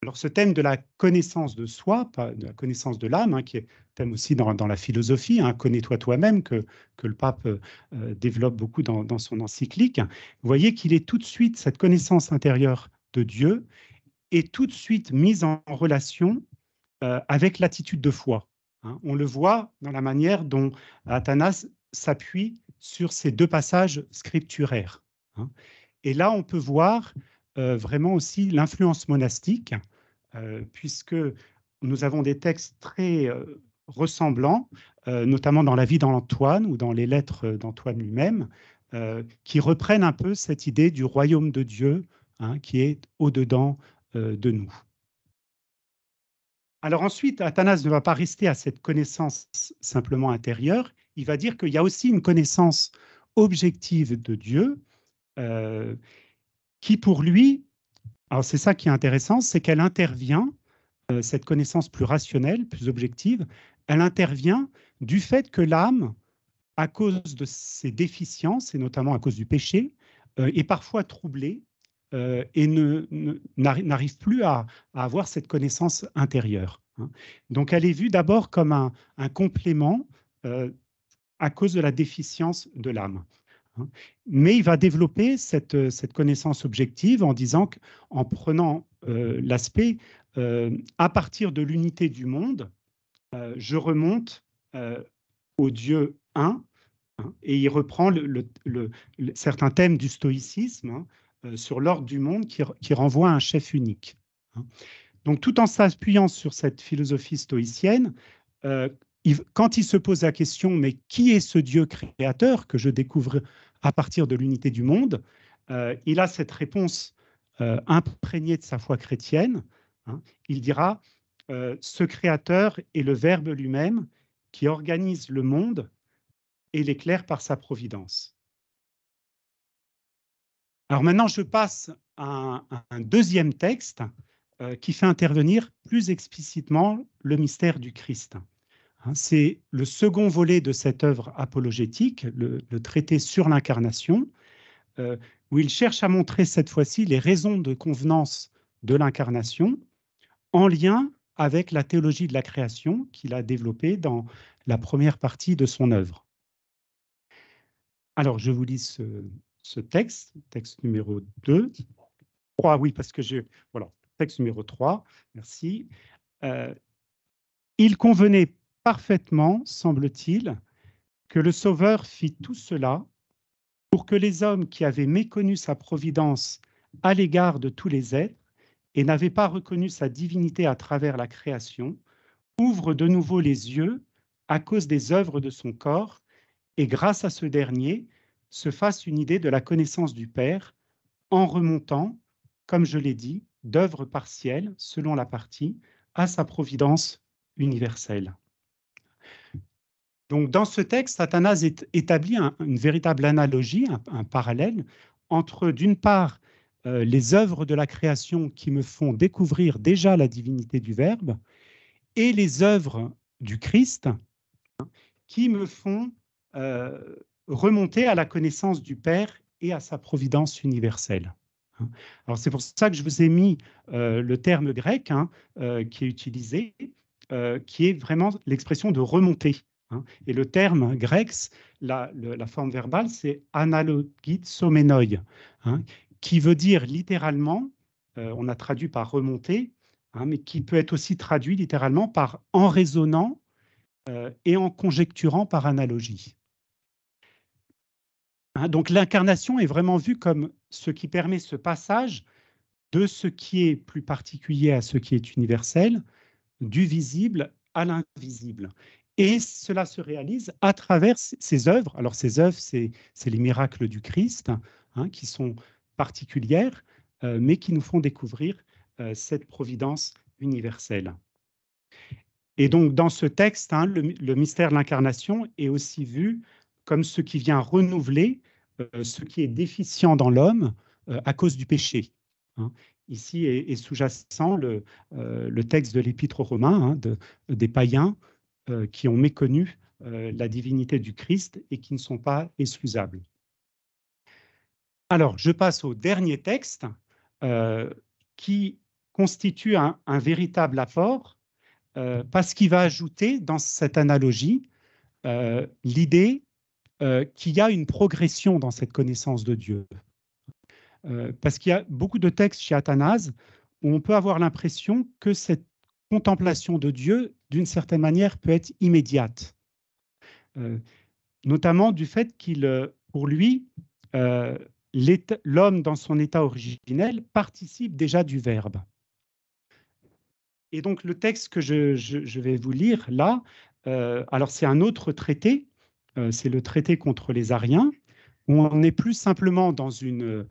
Alors ce thème de la connaissance de soi, pas de la connaissance de l'âme, qui est thème aussi dans la philosophie, connais-toi toi-même, que le pape développe beaucoup dans son encyclique, vous voyez qu'il est tout de suite, cette connaissance intérieure de Dieu, est tout de suite mise en relation avec l'attitude de foi. On le voit dans la manière dont Athanas s'appuie sur ces deux passages scripturaires. Et là, on peut voir vraiment aussi l'influence monastique, puisque nous avons des textes très ressemblants, notamment dans la vie d'Antoine ou dans les lettres d'Antoine lui-même, qui reprennent un peu cette idée du royaume de Dieu qui est au-dedans de nous. Alors ensuite, Athanas ne va pas rester à cette connaissance simplement intérieure, il va dire qu'il y a aussi une connaissance objective de Dieu, qui pour lui, alors c'est ça qui est intéressant, c'est qu'elle intervient, cette connaissance plus rationnelle, plus objective, elle intervient du fait que l'âme, à cause de ses déficiences, et notamment à cause du péché, est parfois troublée et n'arrive plus à avoir cette connaissance intérieure. Donc elle est vue d'abord comme un complément à cause de la déficience de l'âme. Mais il va développer cette connaissance objective en disant qu'en prenant l'aspect à partir de l'unité du monde, je remonte au Dieu un, et il reprend certains thèmes du stoïcisme sur l'ordre du monde qui renvoie à un chef unique. Donc tout en s'appuyant sur cette philosophie stoïcienne, quand il se pose la question, mais qui est ce Dieu créateur que je découvre à partir de l'unité du monde, il a cette réponse imprégnée de sa foi chrétienne. Il dira, ce créateur est le Verbe lui-même qui organise le monde et l'éclaire par sa providence. Alors maintenant, je passe à un deuxième texte qui fait intervenir plus explicitement le mystère du Christ. C'est le second volet de cette œuvre apologétique, le traité sur l'incarnation, où il cherche à montrer cette fois-ci les raisons de convenance de l'incarnation en lien avec la théologie de la création qu'il a développée dans la première partie de son œuvre. Alors, je vous lis ce texte numéro 2. 3, oui, parce que voilà, texte numéro 3, merci. Il convenait parfaitement, semble-t-il, que le Sauveur fit tout cela pour que les hommes qui avaient méconnu sa providence à l'égard de tous les êtres et n'avaient pas reconnu sa divinité à travers la création, ouvrent de nouveau les yeux à cause des œuvres de son corps et grâce à ce dernier, se fassent une idée de la connaissance du Père en remontant, comme je l'ai dit, d'œuvres partielles, selon la partie, à sa providence universelle. Donc, dans ce texte, Athanas établit une véritable analogie, un parallèle entre, d'une part, les œuvres de la création qui me font découvrir déjà la divinité du Verbe et les œuvres du Christ qui me font remonter à la connaissance du Père et à sa providence universelle. Alors, c'est pour ça que je vous ai mis le terme grec qui est utilisé, qui est vraiment l'expression de remonter. hein. Et le terme grec, la forme verbale, c'est analogizomenoi, hein, qui veut dire littéralement, on a traduit par remonter, hein, mais qui peut être aussi traduit littéralement par en raisonnant et en conjecturant par analogie. Hein, donc l'incarnation est vraiment vue comme ce qui permet ce passage de ce qui est plus particulier à ce qui est universel, du visible à l'invisible. Et cela se réalise à travers ces œuvres. Alors ces œuvres, c'est les miracles du Christ, hein, qui sont particulières, mais qui nous font découvrir cette providence universelle. Et donc dans ce texte, hein, le mystère de l'incarnation est aussi vu comme ce qui vient renouveler ce qui est déficient dans l'homme à cause du péché. Hein. Ici est sous-jacent le texte de l'Épître aux Romains, hein, des païens qui ont méconnu la divinité du Christ et qui ne sont pas excusables. Alors, je passe au dernier texte qui constitue un véritable apport parce qu'il va ajouter dans cette analogie l'idée qu'il y a une progression dans cette connaissance de Dieu. Parce qu'il y a beaucoup de textes chez Athanase où on peut avoir l'impression que cette contemplation de Dieu, d'une certaine manière, peut être immédiate. Notamment du fait qu'il, pour lui, l'homme dans son état originel participe déjà du Verbe. Et donc le texte que je vais vous lire là, alors c'est un autre traité, c'est le traité contre les Ariens, où on n'est plus simplement dans une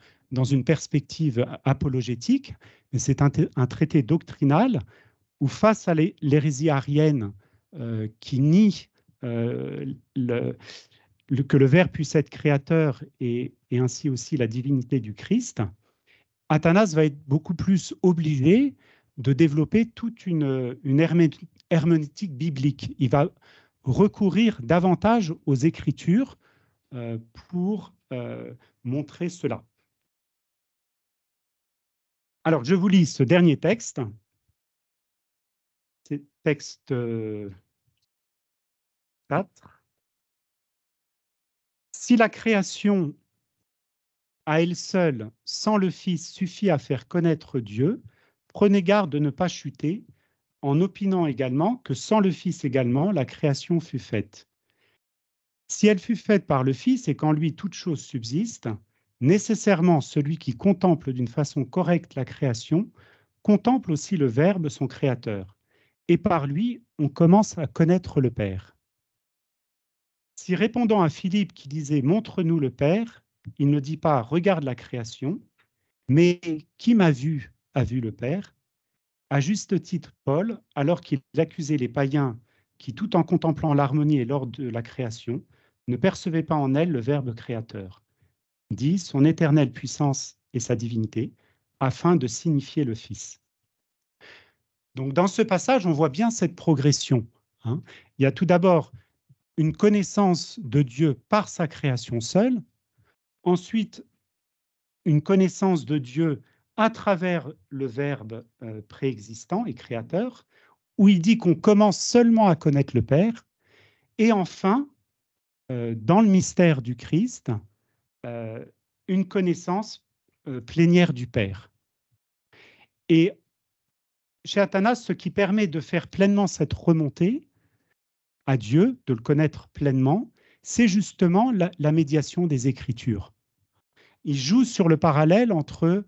perspective apologétique, mais c'est un traité doctrinal où face à l'hérésie arienne qui nie que le Verbe puisse être créateur et ainsi aussi la divinité du Christ, Athanase va être beaucoup plus obligé de développer toute une herméneutique biblique. Il va recourir davantage aux Écritures pour montrer cela. Alors, je vous lis ce dernier texte. C'est texte 4. Si la création à elle seule, sans le Fils, suffit à faire connaître Dieu, prenez garde de ne pas chuter, en opinant également que sans le Fils également, la création fut faite. Si elle fut faite par le Fils et qu'en lui toute chose subsiste, nécessairement celui qui contemple d'une façon correcte la création contemple aussi le Verbe, son Créateur, et par lui on commence à connaître le Père. Si répondant à Philippe qui disait « Montre-nous le Père », il ne dit pas « Regarde la création », mais « Qui m'a vu a vu le Père », à juste titre Paul, alors qu'il accusait les païens qui, tout en contemplant l'harmonie et l'ordre de la création, ne percevaient pas en elle le Verbe créateur, dit son éternelle puissance et sa divinité, afin de signifier le Fils. Donc dans ce passage, on voit bien cette progression. Hein. Il y a tout d'abord une connaissance de Dieu par sa création seule, ensuite une connaissance de Dieu à travers le Verbe préexistant et créateur, où il dit qu'on commence seulement à connaître le Père, et enfin, dans le mystère du Christ, une connaissance plénière du Père. Et chez Athanase, ce qui permet de faire pleinement cette remontée à Dieu, de le connaître pleinement, c'est justement la médiation des Écritures. Il joue sur le parallèle entre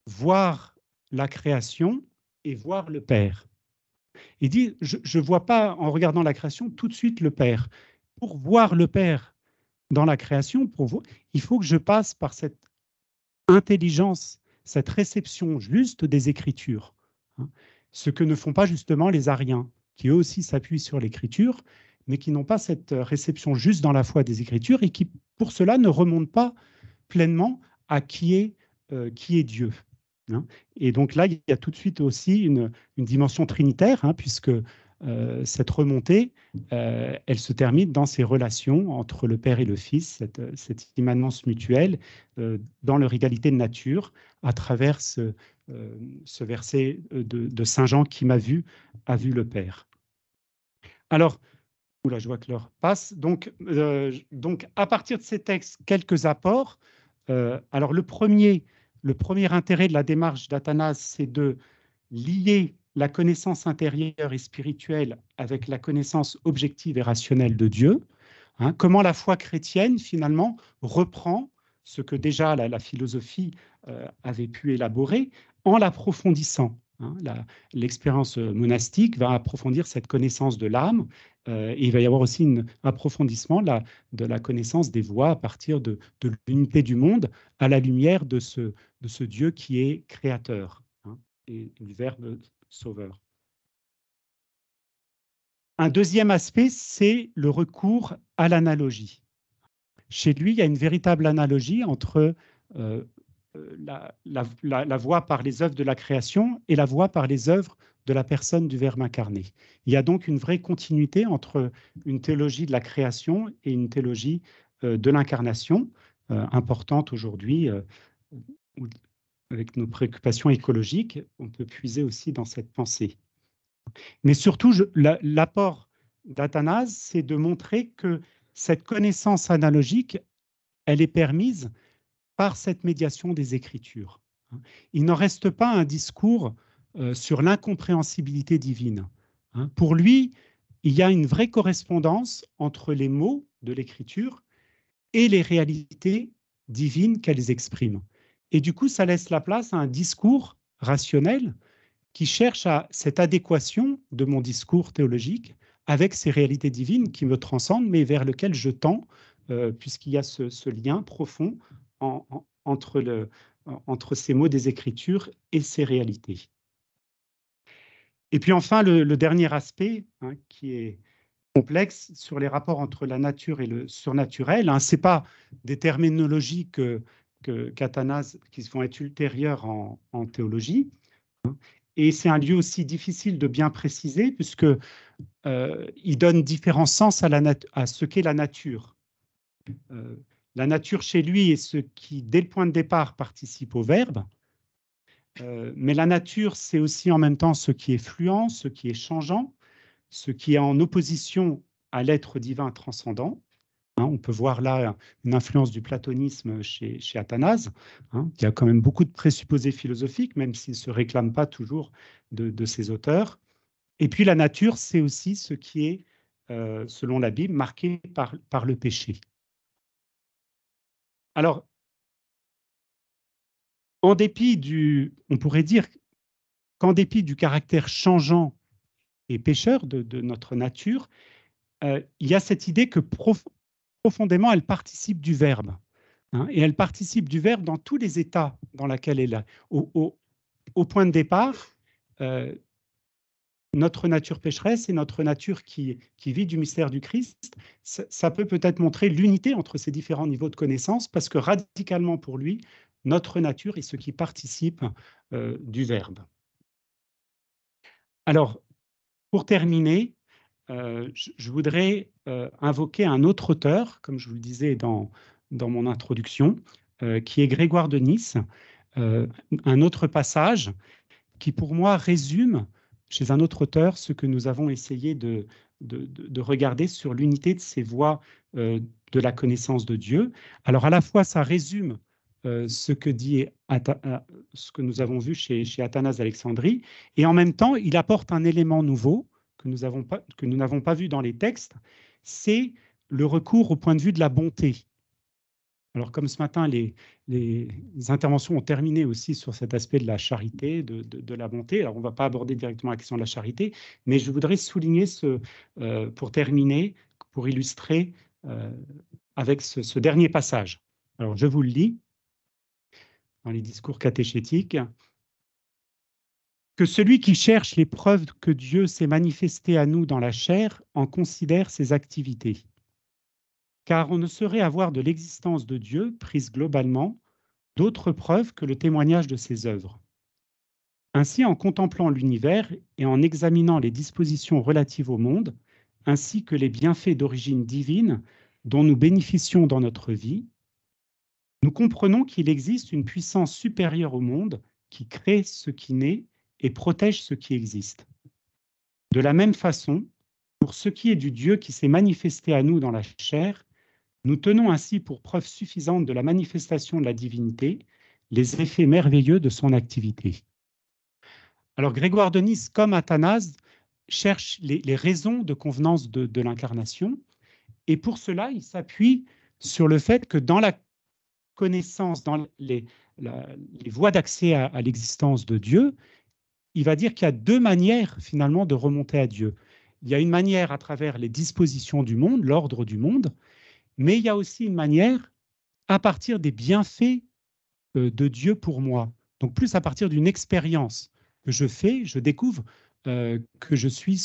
voir la création et voir le Père. Il dit, je ne vois pas, en regardant la création, tout de suite le Père. Pour voir le Père dans la création, il faut que je passe par cette intelligence, cette réception juste des Écritures. Ce que ne font pas justement les Ariens, qui eux aussi s'appuient sur l'Écriture, mais qui n'ont pas cette réception juste dans la foi des Écritures et qui, pour cela, ne remontent pas pleinement à qui est Dieu. Et donc là, il y a tout de suite aussi une dimension trinitaire, puisque cette remontée, elle se termine dans ces relations entre le Père et le Fils, cette immanence mutuelle dans leur égalité de nature, à travers ce verset de Saint Jean, qui a vu le Père. Alors, Oula, je vois que l'heure passe. Donc, à partir de ces textes, quelques apports. Alors, le premier intérêt de la démarche d'Athanase, c'est de lier la connaissance intérieure et spirituelle avec la connaissance objective et rationnelle de Dieu. Hein, comment la foi chrétienne, finalement, reprend ce que déjà la philosophie avait pu élaborer en l'approfondissant. Hein, l'expérience monastique va approfondir cette connaissance de l'âme et il va y avoir aussi un approfondissement de la connaissance des voies à partir de l'unité du monde à la lumière de ce Dieu qui est créateur, hein, et du Verbe sauveur. Un deuxième aspect, c'est le recours à l'analogie. Chez lui, il y a une véritable analogie entre la voie par les œuvres de la création et la voie par les œuvres de la personne du Verbe incarné. Il y a donc une vraie continuité entre une théologie de la création et une théologie de l'incarnation, importante aujourd'hui, avec nos préoccupations écologiques, on peut puiser aussi dans cette pensée. Mais surtout, l'apport d'Athanase, c'est de montrer que cette connaissance analogique, elle est permise par cette médiation des Écritures. Il n'en reste pas un discours sur l'incompréhensibilité divine. Pour lui, il y a une vraie correspondance entre les mots de l'Écriture et les réalités divines qu'elles expriment. Et du coup, ça laisse la place à un discours rationnel qui cherche à cette adéquation de mon discours théologique avec ces réalités divines qui me transcendent, mais vers lesquelles je tends, puisqu'il y a ce lien profond entre ces mots des Écritures et ces réalités. Et puis enfin, le dernier aspect, hein, qui est complexe, sur les rapports entre la nature et le surnaturel. Hein, ce n'est pas des terminologies qu'Athanase qui vont être ultérieures en théologie. Hein, et c'est un lieu aussi difficile de bien préciser, puisque il donne différents sens à ce qu'est la nature. La nature chez lui est ce qui, dès le point de départ, participe au Verbe. Mais la nature, c'est aussi en même temps ce qui est fluent, ce qui est changeant, ce qui est en opposition à l'être divin transcendant. Hein, on peut voir là une influence du platonisme chez Athanase, hein, qui a quand même beaucoup de présupposés philosophiques, même s'il ne se réclame pas toujours de ses auteurs. Et puis la nature, c'est aussi ce qui est, selon la Bible, marqué par le péché. Alors, on pourrait dire qu'en dépit du caractère changeant et pécheur de notre nature, il y a cette idée que profondément, elle participe du Verbe. Hein, et elle participe du Verbe dans tous les états dans lesquels elle est. Au point de départ, notre nature pécheresse et notre nature qui vit du mystère du Christ, ça peut peut-être montrer l'unité entre ces différents niveaux de connaissance, parce que radicalement pour lui, notre nature est ce qui participe du Verbe. Alors, pour terminer, je voudrais invoquer un autre auteur, comme je vous le disais dans mon introduction, qui est Grégoire de Nice, un autre passage qui, pour moi, résume chez un autre auteur ce que nous avons essayé de regarder sur l'unité de ces voies de la connaissance de Dieu. Alors, à la fois, ça résume ce que nous avons vu chez Athanase d'Alexandrie, et en même temps, il apporte un élément nouveau que nous n'avons pas vu dans les textes, c'est le recours au point de vue de la bonté. Alors, comme ce matin, les interventions ont terminé aussi sur cet aspect de la charité, de la bonté. Alors, on ne va pas aborder directement la question de la charité, mais je voudrais souligner pour terminer, pour illustrer avec ce dernier passage. Alors, je vous le lis dans les discours catéchétiques. Que celui qui cherche les preuves que Dieu s'est manifesté à nous dans la chair en considère ses activités. Car on ne saurait avoir de l'existence de Dieu, prise globalement, d'autres preuves que le témoignage de ses œuvres. Ainsi, en contemplant l'univers et en examinant les dispositions relatives au monde, ainsi que les bienfaits d'origine divine dont nous bénéficions dans notre vie, nous comprenons qu'il existe une puissance supérieure au monde qui crée ce qui naît et protège ce qui existe. De la même façon, Pour ce qui est du Dieu qui s'est manifesté à nous dans la chair, nous tenons ainsi pour preuve suffisante de la manifestation de la divinité les effets merveilleux de son activité. Alors Grégoire de Nice, comme Athanase, cherche les raisons de convenance de l'incarnation, et pour cela, il s'appuie sur le fait que dans la connaissance, dans les voies d'accès à l'existence de Dieu, il va dire qu'il y a deux manières finalement de remonter à Dieu. Il y a une manière à travers les dispositions du monde, l'ordre du monde, mais il y a aussi une manière à partir des bienfaits de Dieu pour moi. Donc plus à partir d'une expérience que je fais, je découvre que je suis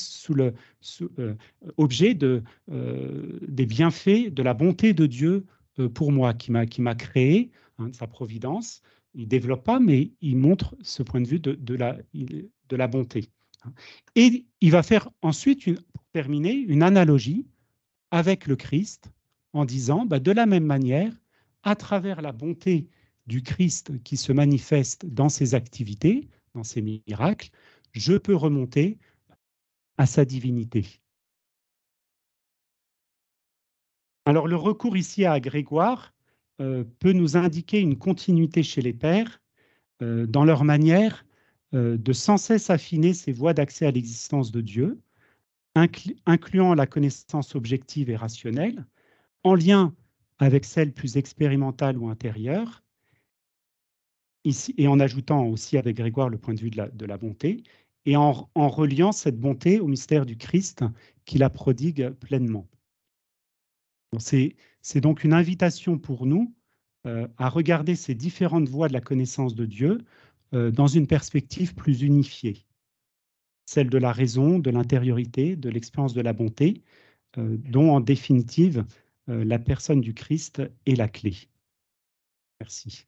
objet des bienfaits, de la bonté de Dieu pour moi, qui m'a créé, de sa providence. Il ne développe pas, mais il montre ce point de vue de la bonté. Et il va faire ensuite, pour terminer, une analogie avec le Christ en disant, de la même manière, à travers la bonté du Christ qui se manifeste dans ses activités, dans ses miracles, je peux remonter à sa divinité. Alors le recours ici à Grégoire peut nous indiquer une continuité chez les pères dans leur manière de sans cesse affiner ces voies d'accès à l'existence de Dieu, incluant la connaissance objective et rationnelle, en lien avec celle plus expérimentale ou intérieure, ici, et en ajoutant aussi avec Grégoire le point de vue de la bonté, et en reliant cette bonté au mystère du Christ qui la prodigue pleinement. C'est donc une invitation pour nous à regarder ces différentes voies de la connaissance de Dieu dans une perspective plus unifiée, celle de la raison, de l'intériorité, de l'expérience de la bonté, dont en définitive la personne du Christ est la clé. Merci.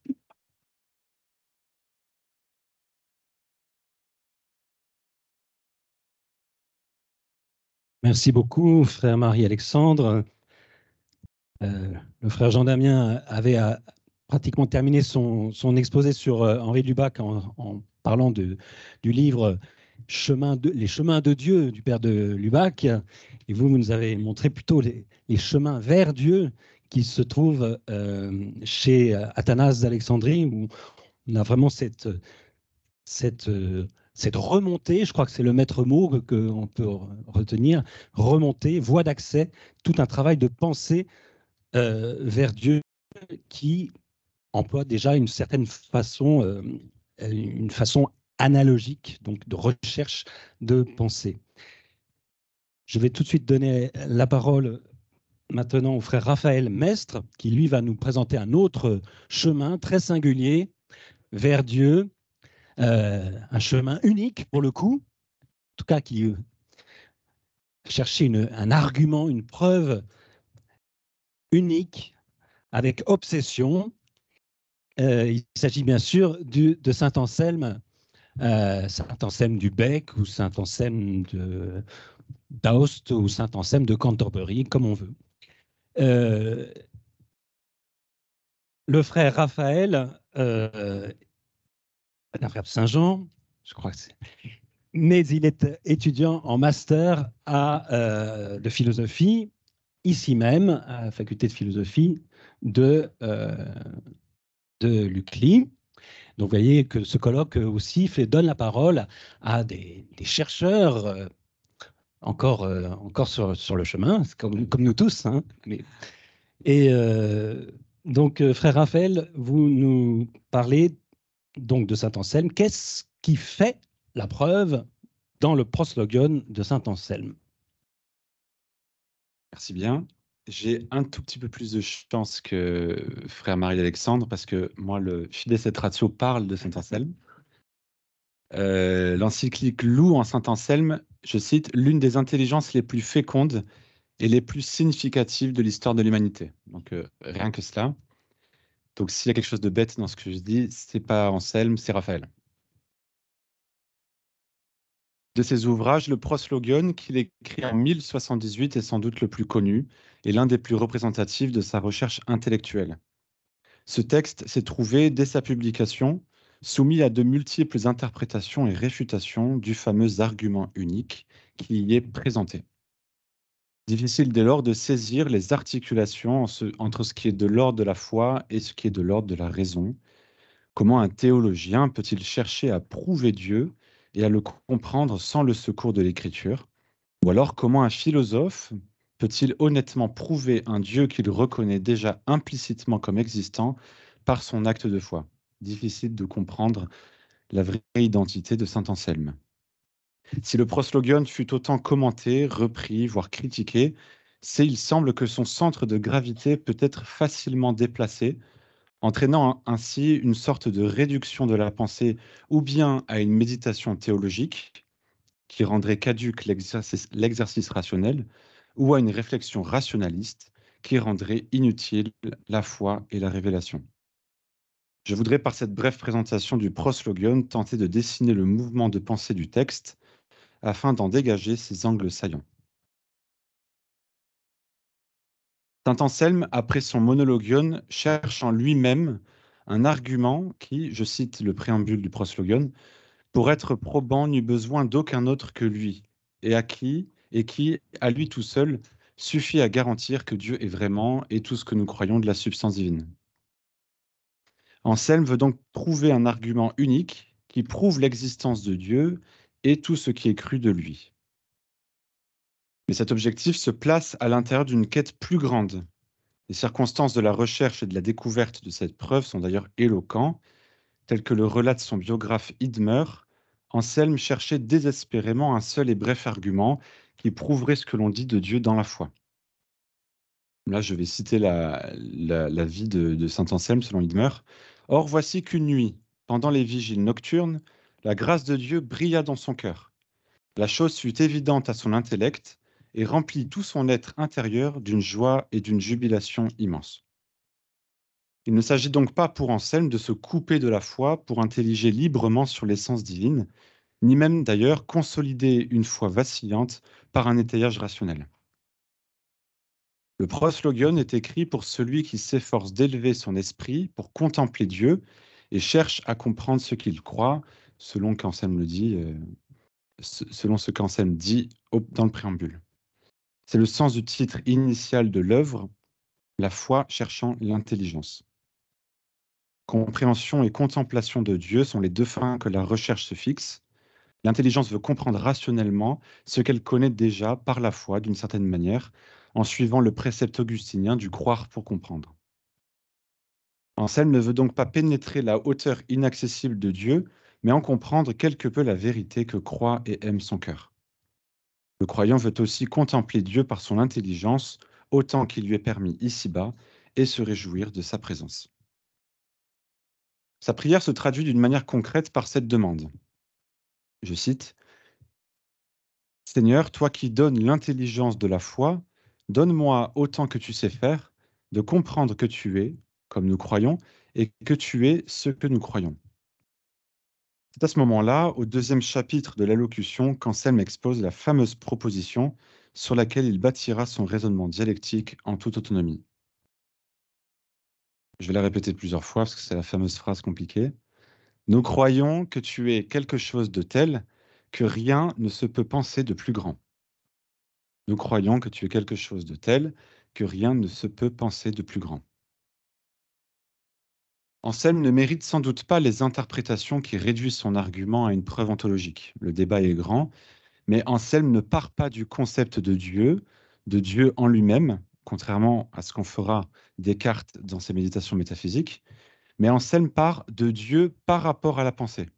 Merci beaucoup, frère Marie-Alexandre. Le frère Jean-Damien avait pratiquement terminé son exposé sur Henri Lubac en parlant du livre Les chemins de Dieu du père de Lubac. Et vous nous avez montré plutôt les chemins vers Dieu qui se trouvent chez Athanase d'Alexandrie, où on a vraiment cette remontée, je crois que c'est le maître mot qu'on peut retenir, remontée, voie d'accès, tout un travail de pensée vers Dieu qui emploie déjà une certaine façon, une façon analogique, donc de recherche de pensée. Je vais tout de suite donner la parole maintenant au frère Raphaël Mestre, qui lui va nous présenter un autre chemin très singulier vers Dieu, un chemin unique pour le coup, en tout cas qui cherchait un argument, une preuve unique, avec obsession. Il s'agit bien sûr de saint Anselme, saint Anselme du Bec ou saint Anselme d'Aoste ou saint Anselme de Canterbury, comme on veut. Le frère Raphaël, un frère de Saint-Jean, je crois que c'est, mais il est étudiant en master de philosophie, ici même, à la faculté de philosophie de l'UCLI. Donc, vous voyez que ce colloque aussi donne la parole à des chercheurs encore sur le chemin, comme nous tous. Hein. Et donc, frère Raphaël, vous nous parlez donc de saint Anselme. Qu'est-ce qui fait la preuve dans le proslogion de saint Anselme? Merci bien. J'ai un tout petit peu plus de chance que frère Marie-Alexandre parce que moi, le Fides et Ratio parle de saint Anselme. L'encyclique loue en saint Anselme, je cite, l'une des intelligences les plus fécondes et les plus significatives de l'histoire de l'humanité. Donc, rien que cela. Donc, s'il y a quelque chose de bête dans ce que je dis, c'est pas Anselme, c'est Raphaël. De ses ouvrages, le Proslogion, qu'il écrit en 1078, est sans doute le plus connu et l'un des plus représentatifs de sa recherche intellectuelle. Ce texte s'est trouvé, dès sa publication, soumis à de multiples interprétations et réfutations du fameux argument unique qui y est présenté. Difficile dès lors de saisir les articulations entre ce qui est de l'ordre de la foi et ce qui est de l'ordre de la raison. Comment un théologien peut-il chercher à prouver Dieu et à le comprendre sans le secours de l'Écriture? Ou alors comment un philosophe peut-il honnêtement prouver un Dieu qu'il reconnaît déjà implicitement comme existant par son acte de foi? Difficile de comprendre la vraie identité de saint Anselme. Si le proslogion fut autant commenté, repris, voire critiqué, c'est, il semble, que son centre de gravité peut être facilement déplacé, entraînant ainsi une sorte de réduction de la pensée ou bien à une méditation théologique qui rendrait caduque l'exercice rationnel, ou à une réflexion rationaliste qui rendrait inutile la foi et la révélation. Je voudrais, par cette brève présentation du proslogion, tenter de dessiner le mouvement de pensée du texte afin d'en dégager ses angles saillants. Saint Anselme, après son monologion, cherche en lui-même un argument qui, je cite le préambule du proslogion, pour être probant n'eut besoin d'aucun autre que lui, et qui, à lui tout seul, suffit à garantir que Dieu est vraiment et tout ce que nous croyons de la substance divine. Anselme veut donc trouver un argument unique qui prouve l'existence de Dieu et tout ce qui est cru de lui. Mais cet objectif se place à l'intérieur d'une quête plus grande. Les circonstances de la recherche et de la découverte de cette preuve sont d'ailleurs éloquents, tel que le relate son biographe Idmer. Anselme cherchait désespérément un seul et bref argument qui prouverait ce que l'on dit de Dieu dans la foi. Là, je vais citer la vie de saint Anselme selon Idmer. Or, voici qu'une nuit, pendant les vigiles nocturnes, la grâce de Dieu brilla dans son cœur. La chose fut évidente à son intellect et remplit tout son être intérieur d'une joie et d'une jubilation immense. Il ne s'agit donc pas pour Anselme de se couper de la foi pour intelliger librement sur l'essence divine, ni même d'ailleurs consolider une foi vacillante par un étayage rationnel. Le proslogion est écrit pour celui qui s'efforce d'élever son esprit pour contempler Dieu et cherche à comprendre ce qu'il croit, selon qu'Anselme le dit, selon ce qu'Anselme dit dans le préambule. C'est le sens du titre initial de l'œuvre, la foi cherchant l'intelligence. Compréhension et contemplation de Dieu sont les deux fins que la recherche se fixe. L'intelligence veut comprendre rationnellement ce qu'elle connaît déjà par la foi d'une certaine manière, en suivant le précepte augustinien du croire pour comprendre. Anselme ne veut donc pas pénétrer la hauteur inaccessible de Dieu, mais en comprendre quelque peu la vérité que croit et aime son cœur. Le croyant veut aussi contempler Dieu par son intelligence, autant qu'il lui est permis ici-bas, et se réjouir de sa présence. Sa prière se traduit d'une manière concrète par cette demande. Je cite, « Seigneur, toi qui donnes l'intelligence de la foi, donne-moi autant que tu sais faire, de comprendre que tu es, comme nous croyons, et que tu es ce que nous croyons. » C'est à ce moment-là, au deuxième chapitre de l'allocution, qu'Anselme expose la fameuse proposition sur laquelle il bâtira son raisonnement dialectique en toute autonomie. Je vais la répéter plusieurs fois parce que c'est la fameuse phrase compliquée. Nous croyons que tu es quelque chose de tel que rien ne se peut penser de plus grand. Nous croyons que tu es quelque chose de tel que rien ne se peut penser de plus grand. Anselme ne mérite sans doute pas les interprétations qui réduisent son argument à une preuve ontologique. Le débat est grand, mais Anselme ne part pas du concept de Dieu en lui-même, contrairement à ce qu'on fera Descartes dans ses méditations métaphysiques, mais Anselme part de Dieu par rapport à la pensée.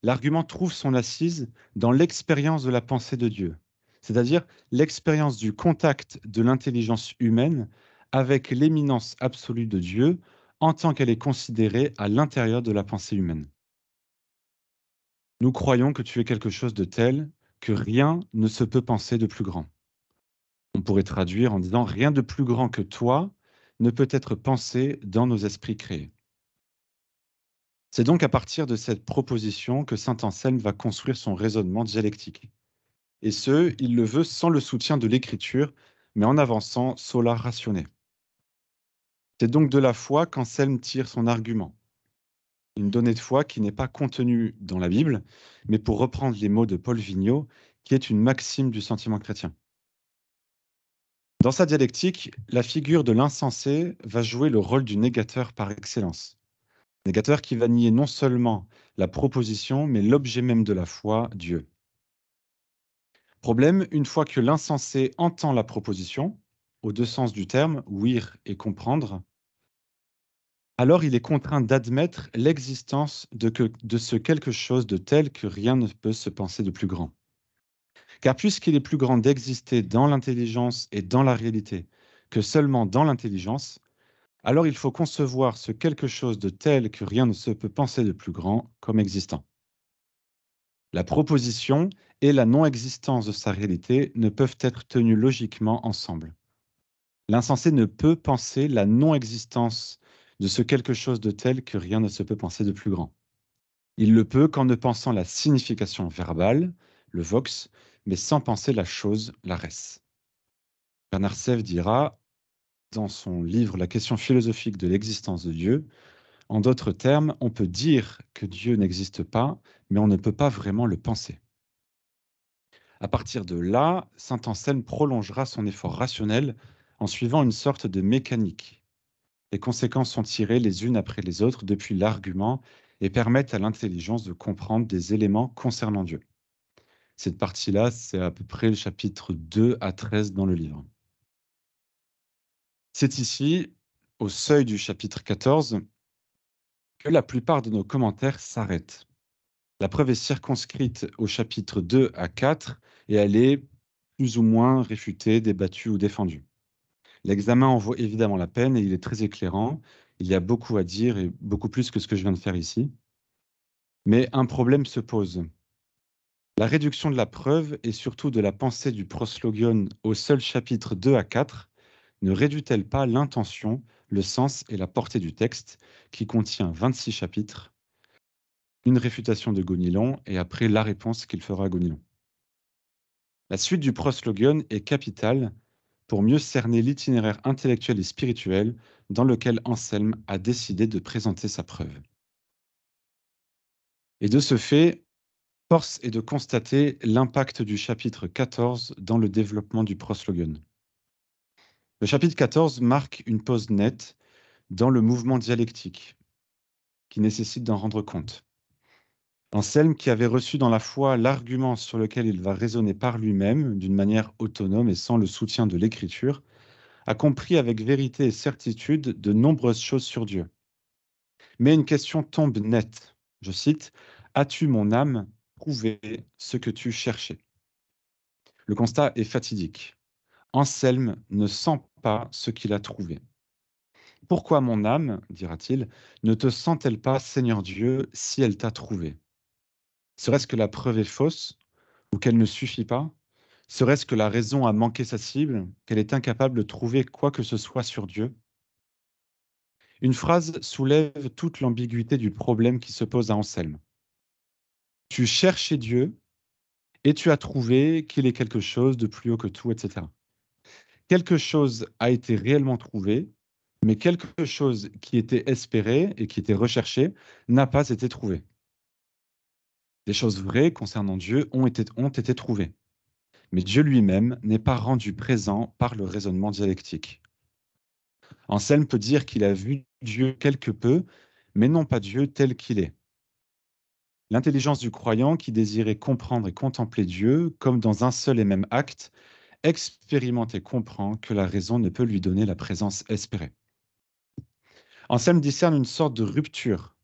L'argument trouve son assise dans l'expérience de la pensée de Dieu, c'est-à-dire l'expérience du contact de l'intelligence humaine avec l'éminence absolue de Dieu en tant qu'elle est considérée à l'intérieur de la pensée humaine. Nous croyons que tu es quelque chose de tel que rien ne se peut penser de plus grand. On pourrait traduire en disant « rien de plus grand que toi ne peut être pensé dans nos esprits créés ». C'est donc à partir de cette proposition que saint Anselme va construire son raisonnement dialectique. Et ce, il le veut sans le soutien de l'Écriture, mais en avançant sola ratione. C'est donc de la foi qu'Anselme tire son argument. Une donnée de foi qui n'est pas contenue dans la Bible, mais pour reprendre les mots de Paul Vigneault, qui est une maxime du sentiment chrétien. Dans sa dialectique, la figure de l'insensé va jouer le rôle du négateur par excellence. Négateur qui va nier non seulement la proposition, mais l'objet même de la foi, Dieu. Problème, une fois que l'insensé entend la proposition, aux deux sens du terme, ouïr et comprendre, alors il est contraint d'admettre l'existence de ce quelque chose de tel que rien ne peut se penser de plus grand. Car puisqu'il est plus grand d'exister dans l'intelligence et dans la réalité que seulement dans l'intelligence, alors il faut concevoir ce quelque chose de tel que rien ne se peut penser de plus grand comme existant. La proposition et la non-existence de sa réalité ne peuvent être tenues logiquement ensemble. L'insensé ne peut penser la non-existence de ce quelque chose de tel que rien ne se peut penser de plus grand. Il le peut qu'en ne pensant la signification verbale, le vox, mais sans penser la chose, la res. Bernard Sèvres dira, dans son livre La question philosophique de l'existence de Dieu, en d'autres termes, on peut dire que Dieu n'existe pas, mais on ne peut pas vraiment le penser. À partir de là, saint Anselme prolongera son effort rationnel en suivant une sorte de mécanique. Les conséquences sont tirées les unes après les autres depuis l'argument et permettent à l'intelligence de comprendre des éléments concernant Dieu. Cette partie-là, c'est à peu près le chapitre 2 à 13 dans le livre. C'est ici, au seuil du chapitre 14, que la plupart de nos commentaires s'arrêtent. La preuve est circonscrite au chapitre 2 à 4 et elle est plus ou moins réfutée, débattue ou défendue. L'examen en vaut évidemment la peine et il est très éclairant. Il y a beaucoup à dire et beaucoup plus que ce que je viens de faire ici. Mais un problème se pose. La réduction de la preuve et surtout de la pensée du proslogion au seul chapitre 2 à 4 ne réduit-elle pas l'intention, le sens et la portée du texte qui contient 26 chapitres, une réfutation de Gonilon et après la réponse qu'il fera à Gonilon. La suite du proslogion est capitale pour mieux cerner l'itinéraire intellectuel et spirituel dans lequel Anselme a décidé de présenter sa preuve. Et de ce fait, force est de constater l'impact du chapitre 14 dans le développement du proslogion. Le chapitre 14 marque une pause nette dans le mouvement dialectique, qui nécessite d'en rendre compte. Anselme, qui avait reçu dans la foi l'argument sur lequel il va raisonner par lui-même, d'une manière autonome et sans le soutien de l'écriture, a compris avec vérité et certitude de nombreuses choses sur Dieu. Mais une question tombe nette. Je cite, « As-tu, mon âme, trouvé ce que tu cherchais ?» Le constat est fatidique. Anselme ne sent pas ce qu'il a trouvé. « Pourquoi, mon âme, dira-t-il, ne te sent-elle pas, Seigneur Dieu, si elle t'a trouvé? Serait-ce que la preuve est fausse ou qu'elle ne suffit pas? Serait-ce que la raison a manqué sa cible, qu'elle est incapable de trouver quoi que ce soit sur Dieu? » Une phrase soulève toute l'ambiguïté du problème qui se pose à Anselme. Tu cherchais Dieu et tu as trouvé qu'il est quelque chose de plus haut que tout, etc. Quelque chose a été réellement trouvé, mais quelque chose qui était espéré et qui était recherché n'a pas été trouvé. Des choses vraies concernant Dieu ont été trouvées, mais Dieu lui-même n'est pas rendu présent par le raisonnement dialectique. Anselme peut dire qu'il a vu Dieu quelque peu, mais non pas Dieu tel qu'il est. L'intelligence du croyant qui désirait comprendre et contempler Dieu, comme dans un seul et même acte, expérimente et comprend que la raison ne peut lui donner la présence espérée. Anselme discerne une sorte de rupture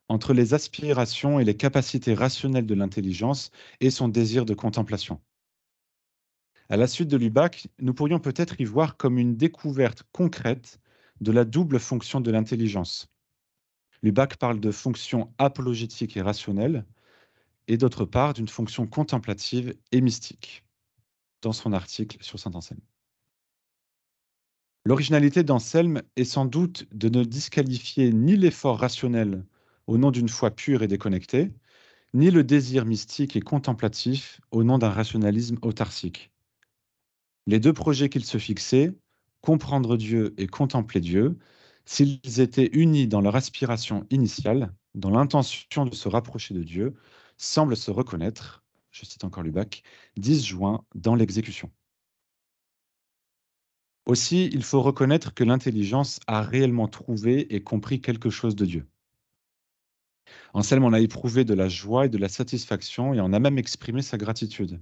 entre les aspirations et les capacités rationnelles de l'intelligence et son désir de contemplation. À la suite de Lubac, nous pourrions peut-être y voir comme une découverte concrète de la double fonction de l'intelligence. Lubac parle de fonction apologétique et rationnelle, et d'autre part d'une fonction contemplative et mystique, dans son article sur saint Anselme. L'originalité d'Anselme est sans doute de ne disqualifier ni l'effort rationnel au nom d'une foi pure et déconnectée, ni le désir mystique et contemplatif au nom d'un rationalisme autarcique. Les deux projets qu'il se fixait, comprendre Dieu et contempler Dieu, s'ils étaient unis dans leur aspiration initiale, dans l'intention de se rapprocher de Dieu, semblent se reconnaître, je cite encore Lubac, disjoints dans l'exécution. Aussi, il faut reconnaître que l'intelligence a réellement trouvé et compris quelque chose de Dieu. Anselme en a éprouvé de la joie et de la satisfaction et en a même exprimé sa gratitude.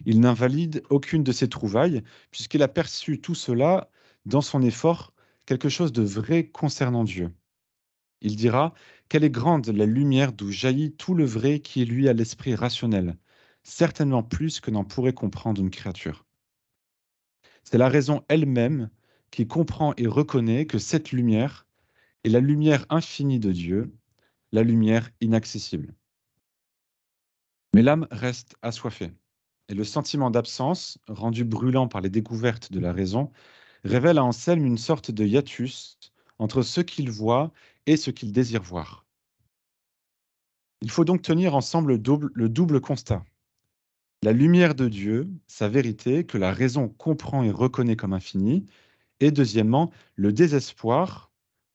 Il n'invalide aucune de ses trouvailles, puisqu'il a perçu tout cela dans son effort, quelque chose de vrai concernant Dieu. Il dira « Quelle est grande la lumière d'où jaillit tout le vrai qui est lui à l'esprit rationnel, certainement plus que n'en pourrait comprendre une créature. » C'est la raison elle-même qui comprend et reconnaît que cette lumière est la lumière infinie de Dieu, la lumière inaccessible. Mais l'âme reste assoiffée, et le sentiment d'absence, rendu brûlant par les découvertes de la raison, révèle à Anselme une sorte de hiatus entre ce qu'il voit et ce qu'il désire voir. Il faut donc tenir ensemble le double constat. La lumière de Dieu, sa vérité, que la raison comprend et reconnaît comme infinie, et deuxièmement, le désespoir,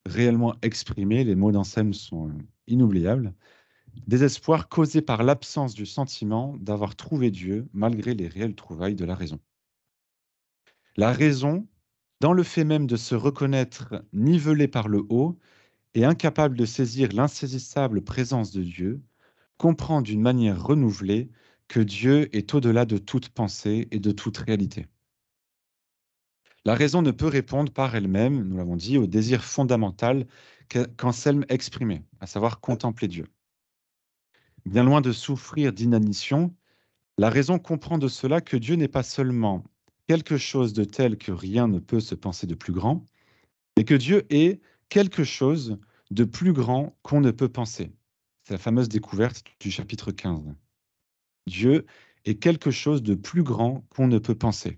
réellement exprimé, les mots d'Anselme sont inoubliables, désespoir causé par l'absence du sentiment d'avoir trouvé Dieu malgré les réelles trouvailles de la raison. La raison, dans le fait même de se reconnaître nivelée par le haut et incapable de saisir l'insaisissable présence de Dieu, comprend d'une manière renouvelée que Dieu est au-delà de toute pensée et de toute réalité. La raison ne peut répondre par elle-même, nous l'avons dit, au désir fondamental qu'Anselme exprimait, à savoir contempler Dieu. Bien loin de souffrir d'inanition, la raison comprend de cela que Dieu n'est pas seulement quelque chose de tel que rien ne peut se penser de plus grand, mais que Dieu est quelque chose de plus grand qu'on ne peut penser. C'est la fameuse découverte du chapitre 15. Dieu est quelque chose de plus grand qu'on ne peut penser.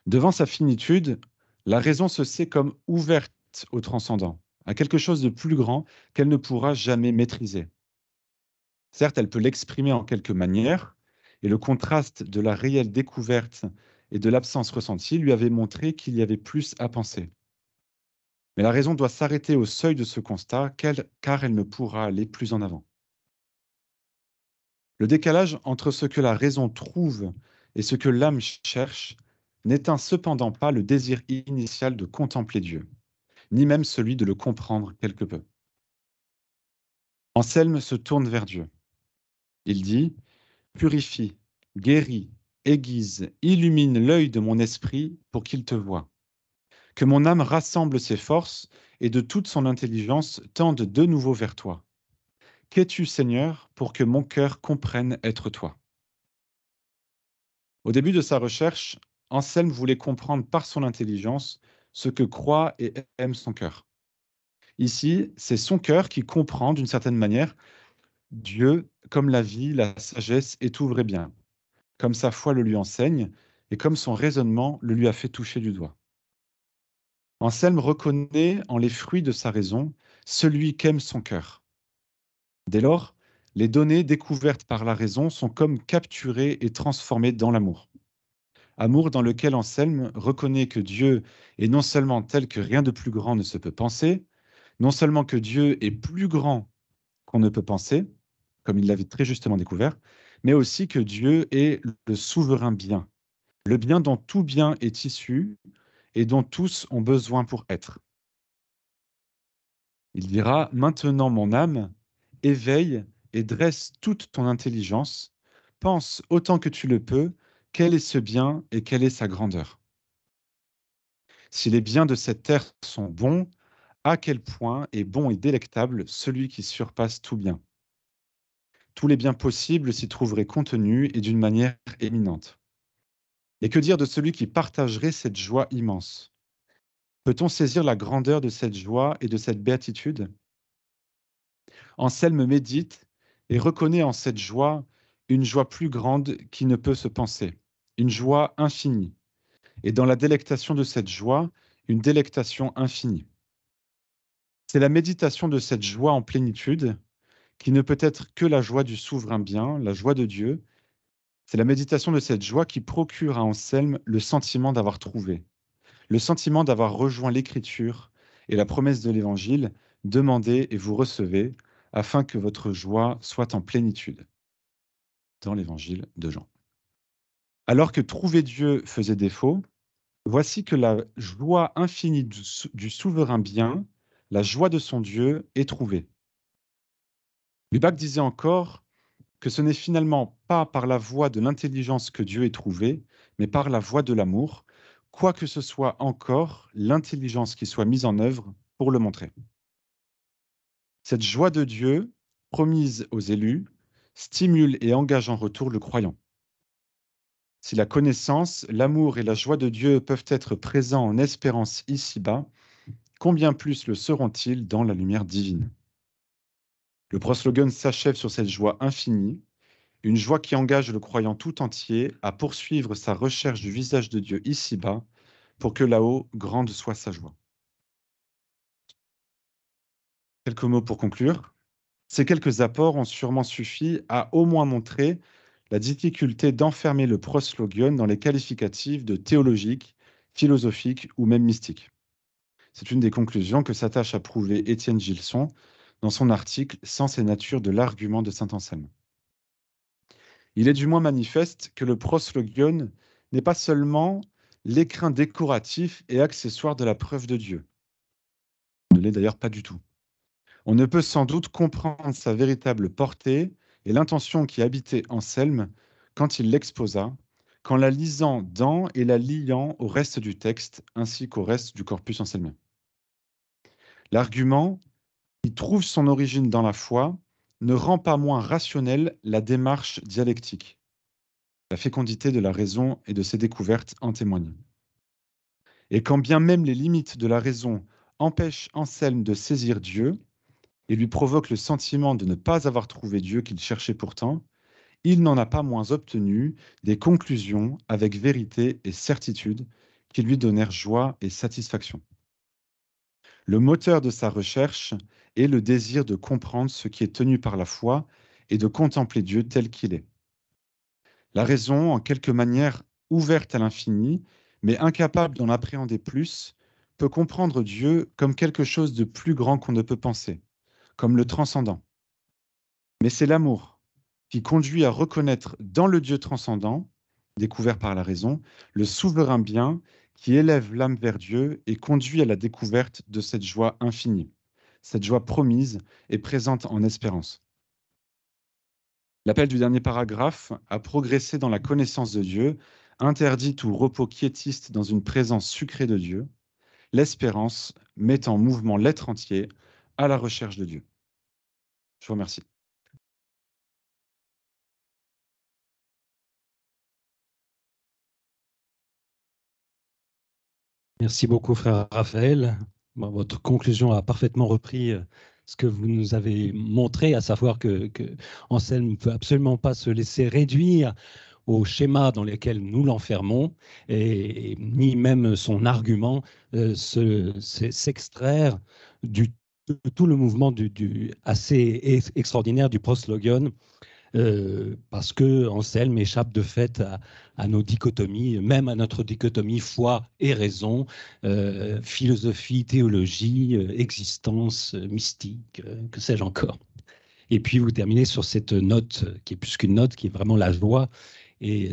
Devant sa finitude, la raison se sait comme ouverte au transcendant, à quelque chose de plus grand qu'elle ne pourra jamais maîtriser. Certes, elle peut l'exprimer en quelque manière, et le contraste de la réelle découverte et de l'absence ressentie lui avait montré qu'il y avait plus à penser. Mais la raison doit s'arrêter au seuil de ce constat, car elle ne pourra aller plus en avant. Le décalage entre ce que la raison trouve et ce que l'âme cherche n'éteint cependant pas le désir initial de contempler Dieu, ni même celui de le comprendre quelque peu. Anselme se tourne vers Dieu. Il dit « Purifie, guéris, aiguise, illumine l'œil de mon esprit pour qu'il te voie. Que mon âme rassemble ses forces et de toute son intelligence tende de nouveau vers toi. Qu'es-tu, Seigneur, pour que mon cœur comprenne être toi ?» Au début de sa recherche, Anselme voulait comprendre par son intelligence ce que croit et aime son cœur. Ici, c'est son cœur qui comprend d'une certaine manière Dieu comme la vie, la sagesse et tout vrai bien, comme sa foi le lui enseigne et comme son raisonnement le lui a fait toucher du doigt. Anselme reconnaît en les fruits de sa raison celui qu'aime son cœur. Dès lors, les données découvertes par la raison sont comme capturées et transformées dans l'amour. Amour dans lequel Anselme reconnaît que Dieu est non seulement tel que rien de plus grand ne se peut penser, non seulement que Dieu est plus grand qu'on ne peut penser, comme il l'avait très justement découvert, mais aussi que Dieu est le souverain bien, le bien dont tout bien est issu et dont tous ont besoin pour être. Il dira « Maintenant, mon âme, éveille et dresse toute ton intelligence, pense autant que tu le peux, quel est ce bien et quelle est sa grandeur. Si les biens de cette terre sont bons, à quel point est bon et délectable celui qui surpasse tout bien. Tous les biens possibles s'y trouveraient contenus et d'une manière éminente. Et que dire de celui qui partagerait cette joie immense? Peut-on saisir la grandeur de cette joie et de cette béatitude? Anselme médite et reconnaît en cette joie une joie plus grande qui ne peut se penser, une joie infinie, et dans la délectation de cette joie, une délectation infinie. C'est la méditation de cette joie en plénitude qui ne peut être que la joie du souverain bien, la joie de Dieu. C'est la méditation de cette joie qui procure à Anselme le sentiment d'avoir trouvé, le sentiment d'avoir rejoint l'Écriture et la promesse de l'Évangile, demandez et vous recevez, afin que votre joie soit en plénitude, dans l'Évangile de Jean. Alors que trouver Dieu faisait défaut, Voici que la joie infinie du souverain bien, la joie de son Dieu, est trouvée. Lubac disait encore que ce n'est finalement pas par la voie de l'intelligence que Dieu est trouvé, mais par la voie de l'amour, quoi que ce soit encore l'intelligence qui soit mise en œuvre pour le montrer. Cette joie de Dieu, promise aux élus, stimule et engage en retour le croyant. Si la connaissance, l'amour et la joie de Dieu peuvent être présents en espérance ici-bas, combien plus le seront-ils dans la lumière divine? Le proslogan s'achève sur cette joie infinie, une joie qui engage le croyant tout entier à poursuivre sa recherche du visage de Dieu ici-bas, pour que là-haut, grande soit sa joie. Quelques mots pour conclure. Ces quelques apports ont sûrement suffi à au moins montrer la difficulté d'enfermer le proslogion dans les qualificatifs de théologique, philosophique ou même mystique. C'est une des conclusions que s'attache à prouver Étienne Gilson dans son article « Sens et nature de l'argument de saint Anselme ». Il est du moins manifeste que le proslogion n'est pas seulement l'écrin décoratif et accessoire de la preuve de Dieu. Il ne l'est d'ailleurs pas du tout. On ne peut sans doute comprendre sa véritable portée et l'intention qui habitait Anselme quand il l'exposa, qu'en la lisant dans et la liant au reste du texte ainsi qu'au reste du corpus anselmien. L'argument, qui trouve son origine dans la foi, ne rend pas moins rationnelle la démarche dialectique. La fécondité de la raison et de ses découvertes en témoignent. Et quand bien même les limites de la raison empêchent Anselme de saisir Dieu et lui provoquent le sentiment de ne pas avoir trouvé Dieu qu'il cherchait pourtant, il n'en a pas moins obtenu des conclusions avec vérité et certitude qui lui donnèrent joie et satisfaction. Le moteur de sa recherche est le désir de comprendre ce qui est tenu par la foi et de contempler Dieu tel qu'il est. La raison, en quelque manière ouverte à l'infini, mais incapable d'en appréhender plus, peut comprendre Dieu comme quelque chose de plus grand qu'on ne peut penser, comme le transcendant. Mais c'est l'amour qui conduit à reconnaître dans le Dieu transcendant, découvert par la raison, le souverain bien qui élève l'âme vers Dieu et conduit à la découverte de cette joie infinie, cette joie promise et présente en espérance. L'appel du dernier paragraphe à progresser dans la connaissance de Dieu interdit tout repos quiétiste dans une présence sucrée de Dieu. L'espérance met en mouvement l'être entier à la recherche de Dieu. Je vous remercie. Merci beaucoup, frère Raphaël. Bon, votre conclusion a parfaitement repris ce que vous nous avez montré, à savoir que Anselme ne peut absolument pas se laisser réduire au schéma dans lesquels nous l'enfermons, et ni même son argument s'extraire de tout le mouvement assez extraordinaire du proslogion, parce que Anselme échappe de fait à nos dichotomies, même à notre dichotomie foi et raison, philosophie, théologie, existence, mystique, que sais-je encore. Et puis vous terminez sur cette note qui est plus qu'une note, qui est vraiment la joie. Et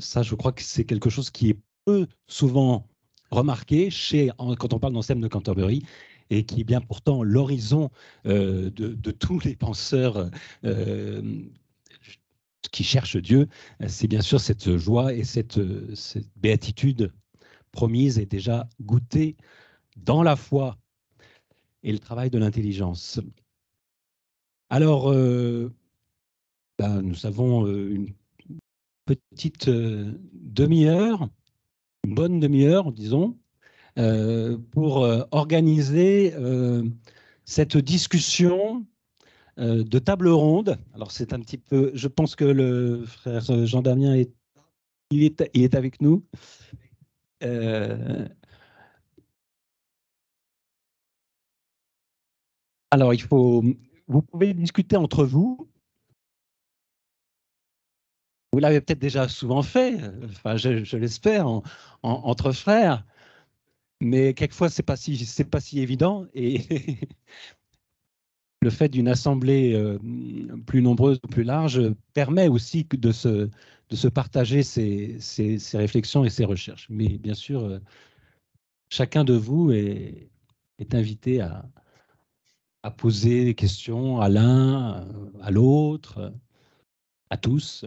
ça, je crois que c'est quelque chose qui est peu souvent remarqué quand on parle d'Anselme de Canterbury, et qui est bien pourtant l'horizon de tous les penseurs qui cherchent Dieu. C'est bien sûr cette joie et cette béatitude promise et déjà goûtée dans la foi et le travail de l'intelligence. Alors, nous avons une petite demi-heure, une bonne demi-heure, disons, pour organiser cette discussion de table ronde. Alors, c'est un petit peu, je pense que le frère Jean Damien il est avec nous. Alors, vous pouvez discuter entre vous. Vous l'avez peut-être déjà souvent fait, enfin, je l'espère, entre frères, mais quelquefois, c'est pas si évident. Et le fait d'une assemblée plus nombreuse, plus large, permet aussi de se partager ses réflexions et ses recherches. Mais bien sûr, chacun de vous est invité à poser des questions à l'un, à l'autre, à tous.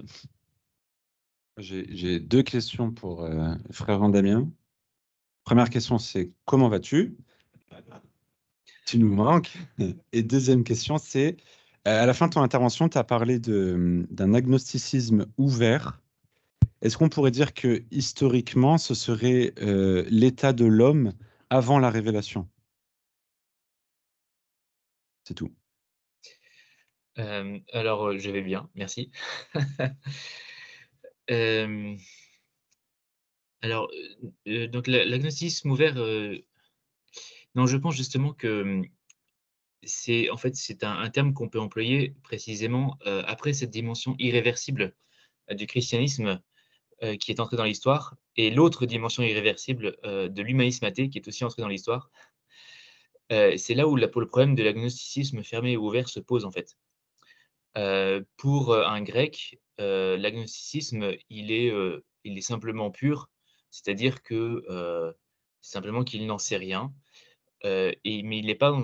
J'ai 2 questions pour frère Damien. Première question, c'est comment vas-tu? Tu nous manques. Et deuxième question, c'est à la fin de ton intervention, tu as parlé d'un agnosticisme ouvert. Est-ce qu'on pourrait dire que historiquement, ce serait l'état de l'homme avant la révélation? C'est tout. Alors, je vais bien, merci. Euh, alors, donc l'agnosticisme ouvert, non, je pense justement que c'est en fait c'est un terme qu'on peut employer précisément après cette dimension irréversible du christianisme qui est entrée dans l'histoire, et l'autre dimension irréversible de l'humanisme athée qui est aussi entrée dans l'histoire. C'est là où le problème de l'agnosticisme fermé et ouvert se pose en fait. Pour un grec, l'agnosticisme, il est simplement pur, c'est-à-dire que simplement qu'il n'en sait rien, mais il n'est pas dans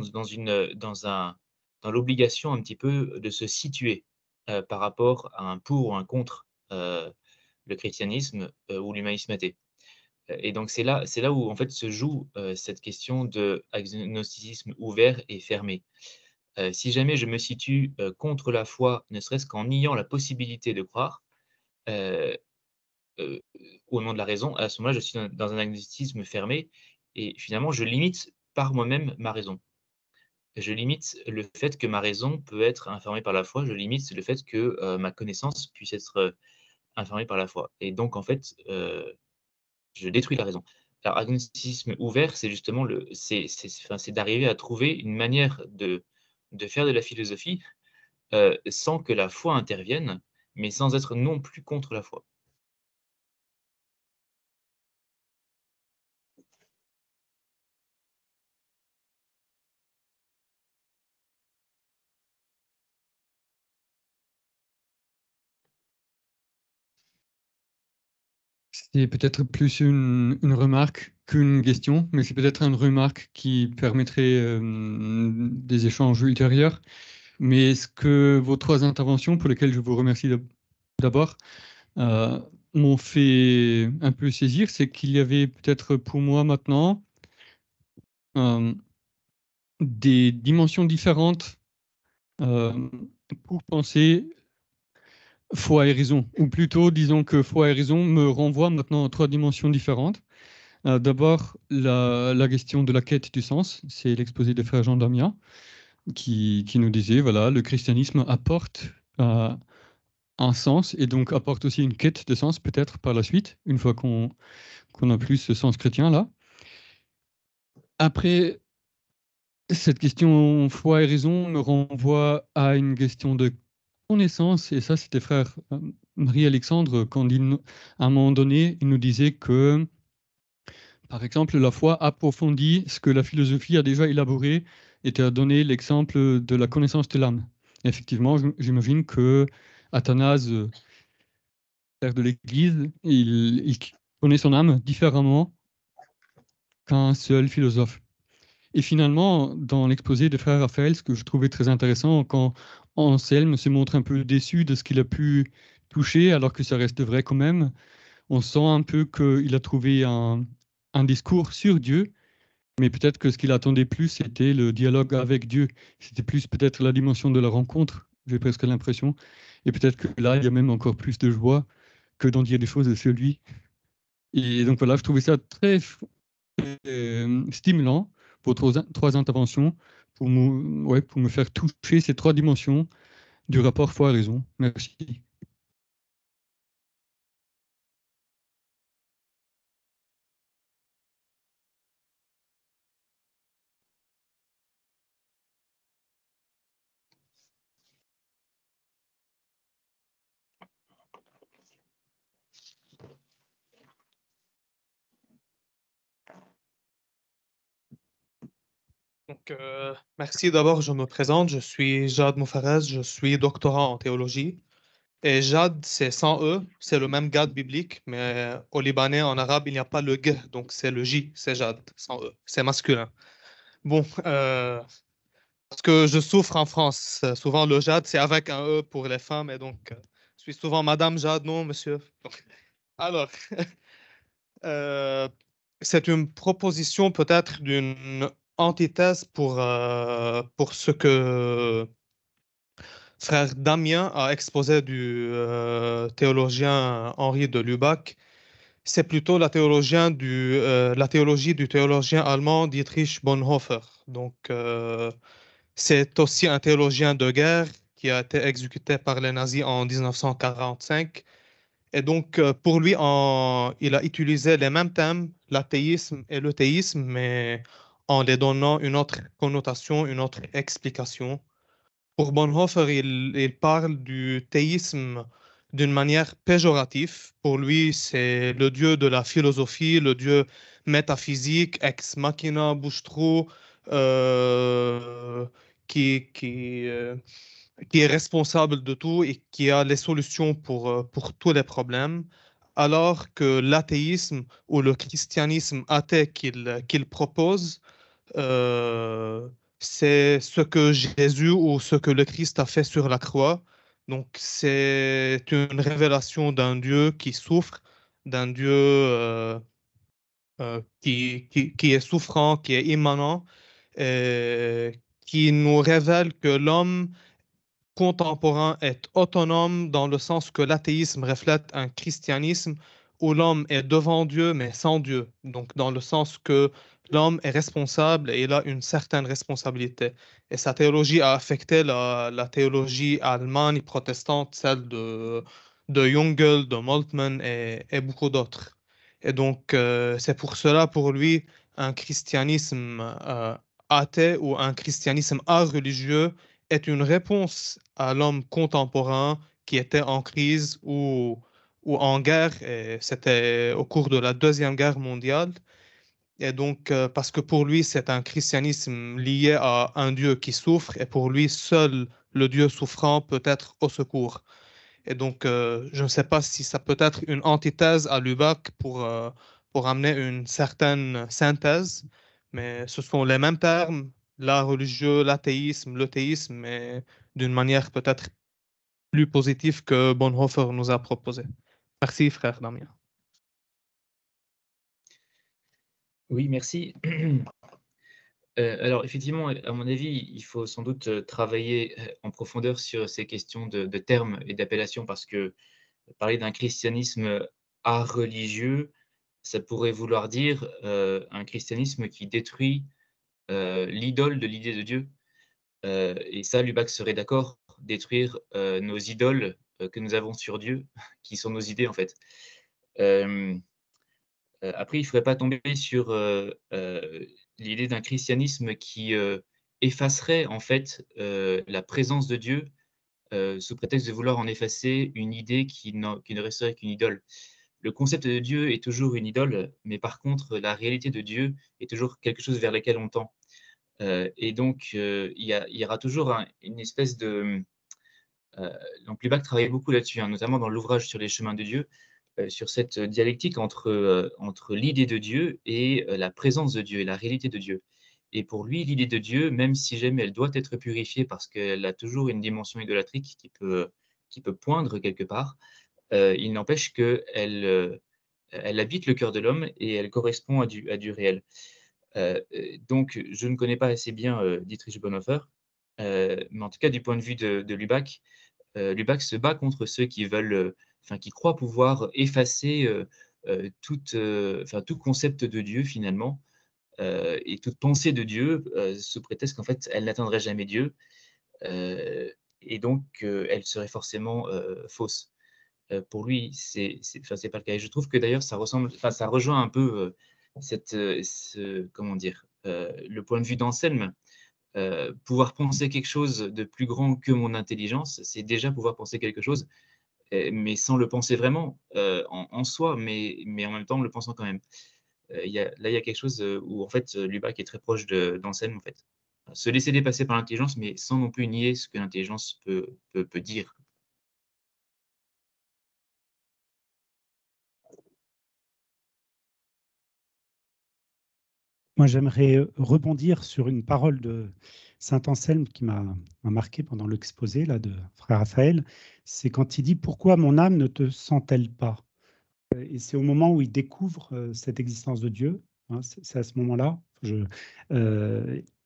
l'obligation un petit peu de se situer par rapport à un pour ou un contre le christianisme ou l'humanisme athée. Et donc c'est là où en fait se joue cette question de agnosticisme ouvert et fermé. Si jamais je me situe contre la foi, ne serait-ce qu'en niant la possibilité de croire, heu au nom de la raison, à ce moment-là, je suis dans un agnosticisme fermé et finalement, je limite par moi-même ma raison. Je limite le fait que ma raison peut être informée par la foi, je limite le fait que, ma connaissance puisse être, informée par la foi et donc en fait, je détruis la raison. Alors agnosticisme ouvert, c'est justement c'est d'arriver à trouver une manière de faire de la philosophie, sans que la foi intervienne, mais sans être non plus contre la foi. C'est peut-être plus une remarque qu'une question, mais c'est peut-être une remarque qui permettrait des échanges ultérieurs. Mais ce que vos 3 interventions, pour lesquelles je vous remercie d'abord, m'ont fait un peu saisir, c'est qu'il y avait peut-être pour moi maintenant des dimensions différentes pour penser foi et raison. Ou plutôt, disons que foi et raison me renvoient maintenant à 3 dimensions différentes. D'abord, la question de la quête du sens, c'est l'exposé des frères Jean Damien qui nous disait, voilà, le christianisme apporte un sens et donc apporte aussi une quête de sens peut-être par la suite, une fois qu'on a plus ce sens chrétien-là. Après, cette question foi et raison me renvoie à une question de connaissance, et ça, c'était frère Marie-Alexandre, quand à un moment donné, il nous disait que, par exemple, la foi approfondit ce que la philosophie a déjà élaboré, et tu as donné l'exemple de la connaissance de l'âme. Effectivement, j'imagine que Athanase, père de l'Église, il connaît son âme différemment qu'un seul philosophe. Et finalement, dans l'exposé de frère Raphaël, ce que je trouvais très intéressant, quand Anselme se montre un peu déçu de ce qu'il a pu toucher, alors que ça reste vrai quand même, on sent un peu qu'il a trouvé un discours sur Dieu, mais peut-être que ce qu'il attendait plus, c'était le dialogue avec Dieu. C'était plus peut-être la dimension de la rencontre, j'ai presque l'impression. Et peut-être que là, il y a même encore plus de joie que d'en dire des choses sur lui. Et donc voilà, je trouvais ça très stimulant pour 3 interventions, pour me faire toucher ces 3 dimensions du rapport foi-raison. Merci. Donc, merci d'abord, je me présente, je suis Jad Moufarez, je suis doctorant en théologie Et Jad, c'est sans E, c'est le même Gad biblique, mais au Libanais, en arabe, il n'y a pas le G, donc c'est le J, c'est Jad, sans E, c'est masculin. Bon, parce que je souffre en France, souvent le Jad, c'est avec un E pour les femmes, et donc je suis souvent Madame Jad, non, monsieur. Alors, c'est une proposition peut-être d'une antithèse pour ce que frère Damien a exposé du théologien Henri de Lubac. C'est plutôt la théologie du théologien allemand Dietrich Bonhoeffer. Donc, c'est aussi un théologien de guerre qui a été exécuté par les nazis en 1945. Et donc, pour lui, il a utilisé les mêmes thèmes, l'athéisme et le théisme, mais en les donnant une autre connotation, une autre explication. Pour Bonhoeffer, il parle du théisme d'une manière péjorative. Pour lui, c'est le dieu de la philosophie, le dieu métaphysique, ex machina, bouche-trou, euh, qui, qui, euh, qui est responsable de tout et qui a les solutions pour tous les problèmes, alors que l'athéisme ou le christianisme athée qu'il propose, euh, c'est ce que Jésus ou ce que le Christ a fait sur la croix. Donc, c'est une révélation d'un Dieu qui souffre, d'un Dieu qui est souffrant, qui est immanent, qui nous révèle que l'homme contemporain est autonome dans le sens que l'athéisme reflète un christianisme où l'homme est devant Dieu mais sans Dieu. Donc dans le sens que l'homme est responsable et il a une certaine responsabilité. Et sa théologie a affecté la théologie allemande protestante, celle de Jungel, de Moltmann et beaucoup d'autres. Et donc c'est pour cela, pour lui, un christianisme athée ou un christianisme religieux est une réponse à l'homme contemporain qui était en crise ou en guerre, et c'était au cours de la Deuxième Guerre mondiale. Et donc, parce que pour lui, c'est un christianisme lié à un Dieu qui souffre, et pour lui, seul le Dieu souffrant peut être au secours. Et donc, je ne sais pas si ça peut être une antithèse à Lubac pour amener une certaine synthèse, mais ce sont les mêmes termes, l'art religieux, l'athéisme, le théisme, mais d'une manière peut-être plus positive que Bonhoeffer nous a proposé. Merci, frère Damien. Oui, merci. Alors, effectivement, à mon avis, il faut sans doute travailler en profondeur sur ces questions de termes et d'appellations, parce que parler d'un christianisme art religieux, ça pourrait vouloir dire un christianisme qui détruit l'idole de l'idée de Dieu. Et ça, Lubac serait d'accord, détruire nos idoles que nous avons sur Dieu, qui sont nos idées en fait. Après, il ne faudrait pas tomber sur l'idée d'un christianisme qui effacerait en fait la présence de Dieu sous prétexte de vouloir en effacer une idée qui ne resterait qu'une idole. Le concept de Dieu est toujours une idole, mais par contre, la réalité de Dieu est toujours quelque chose vers lequel on tend. Et donc, il y aura toujours une espèce de... donc, Lubac travaillait beaucoup là-dessus, hein, notamment dans l'ouvrage sur les chemins de Dieu, sur cette dialectique entre l'idée de Dieu et la présence de Dieu et la réalité de Dieu. Et pour lui, l'idée de Dieu, même si jamais elle doit être purifiée parce qu'elle a toujours une dimension idolâtrique qui peut poindre quelque part, il n'empêche qu'elle elle habite le cœur de l'homme et elle correspond à du réel. Donc, je ne connais pas assez bien Dietrich Bonhoeffer, mais en tout cas, du point de vue de Lubac, Lubac se bat contre ceux qui veulent, qui croient pouvoir effacer tout concept de Dieu finalement, et toute pensée de Dieu, sous prétexte qu'en fait, elle n'atteindrait jamais Dieu, et donc elle serait forcément fausse. Pour lui, c'est pas le cas. Et je trouve que d'ailleurs, ça rejoint un peu comment dire, le point de vue d'Anselme. Pouvoir penser quelque chose de plus grand que mon intelligence, c'est déjà pouvoir penser quelque chose, mais sans le penser vraiment en soi, mais en même temps en le pensant quand même. Il y a quelque chose où en fait Lubac est très proche d'Anselme en fait. Se laisser dépasser par l'intelligence, mais sans non plus nier ce que l'intelligence peut dire. Moi, j'aimerais rebondir sur une parole de Saint Anselme qui m'a marqué pendant l'exposé là, de Frère Raphaël. C'est quand il dit « Pourquoi mon âme ne te sent-elle pas ?» Et c'est au moment où il découvre cette existence de Dieu, hein, c'est à ce moment-là.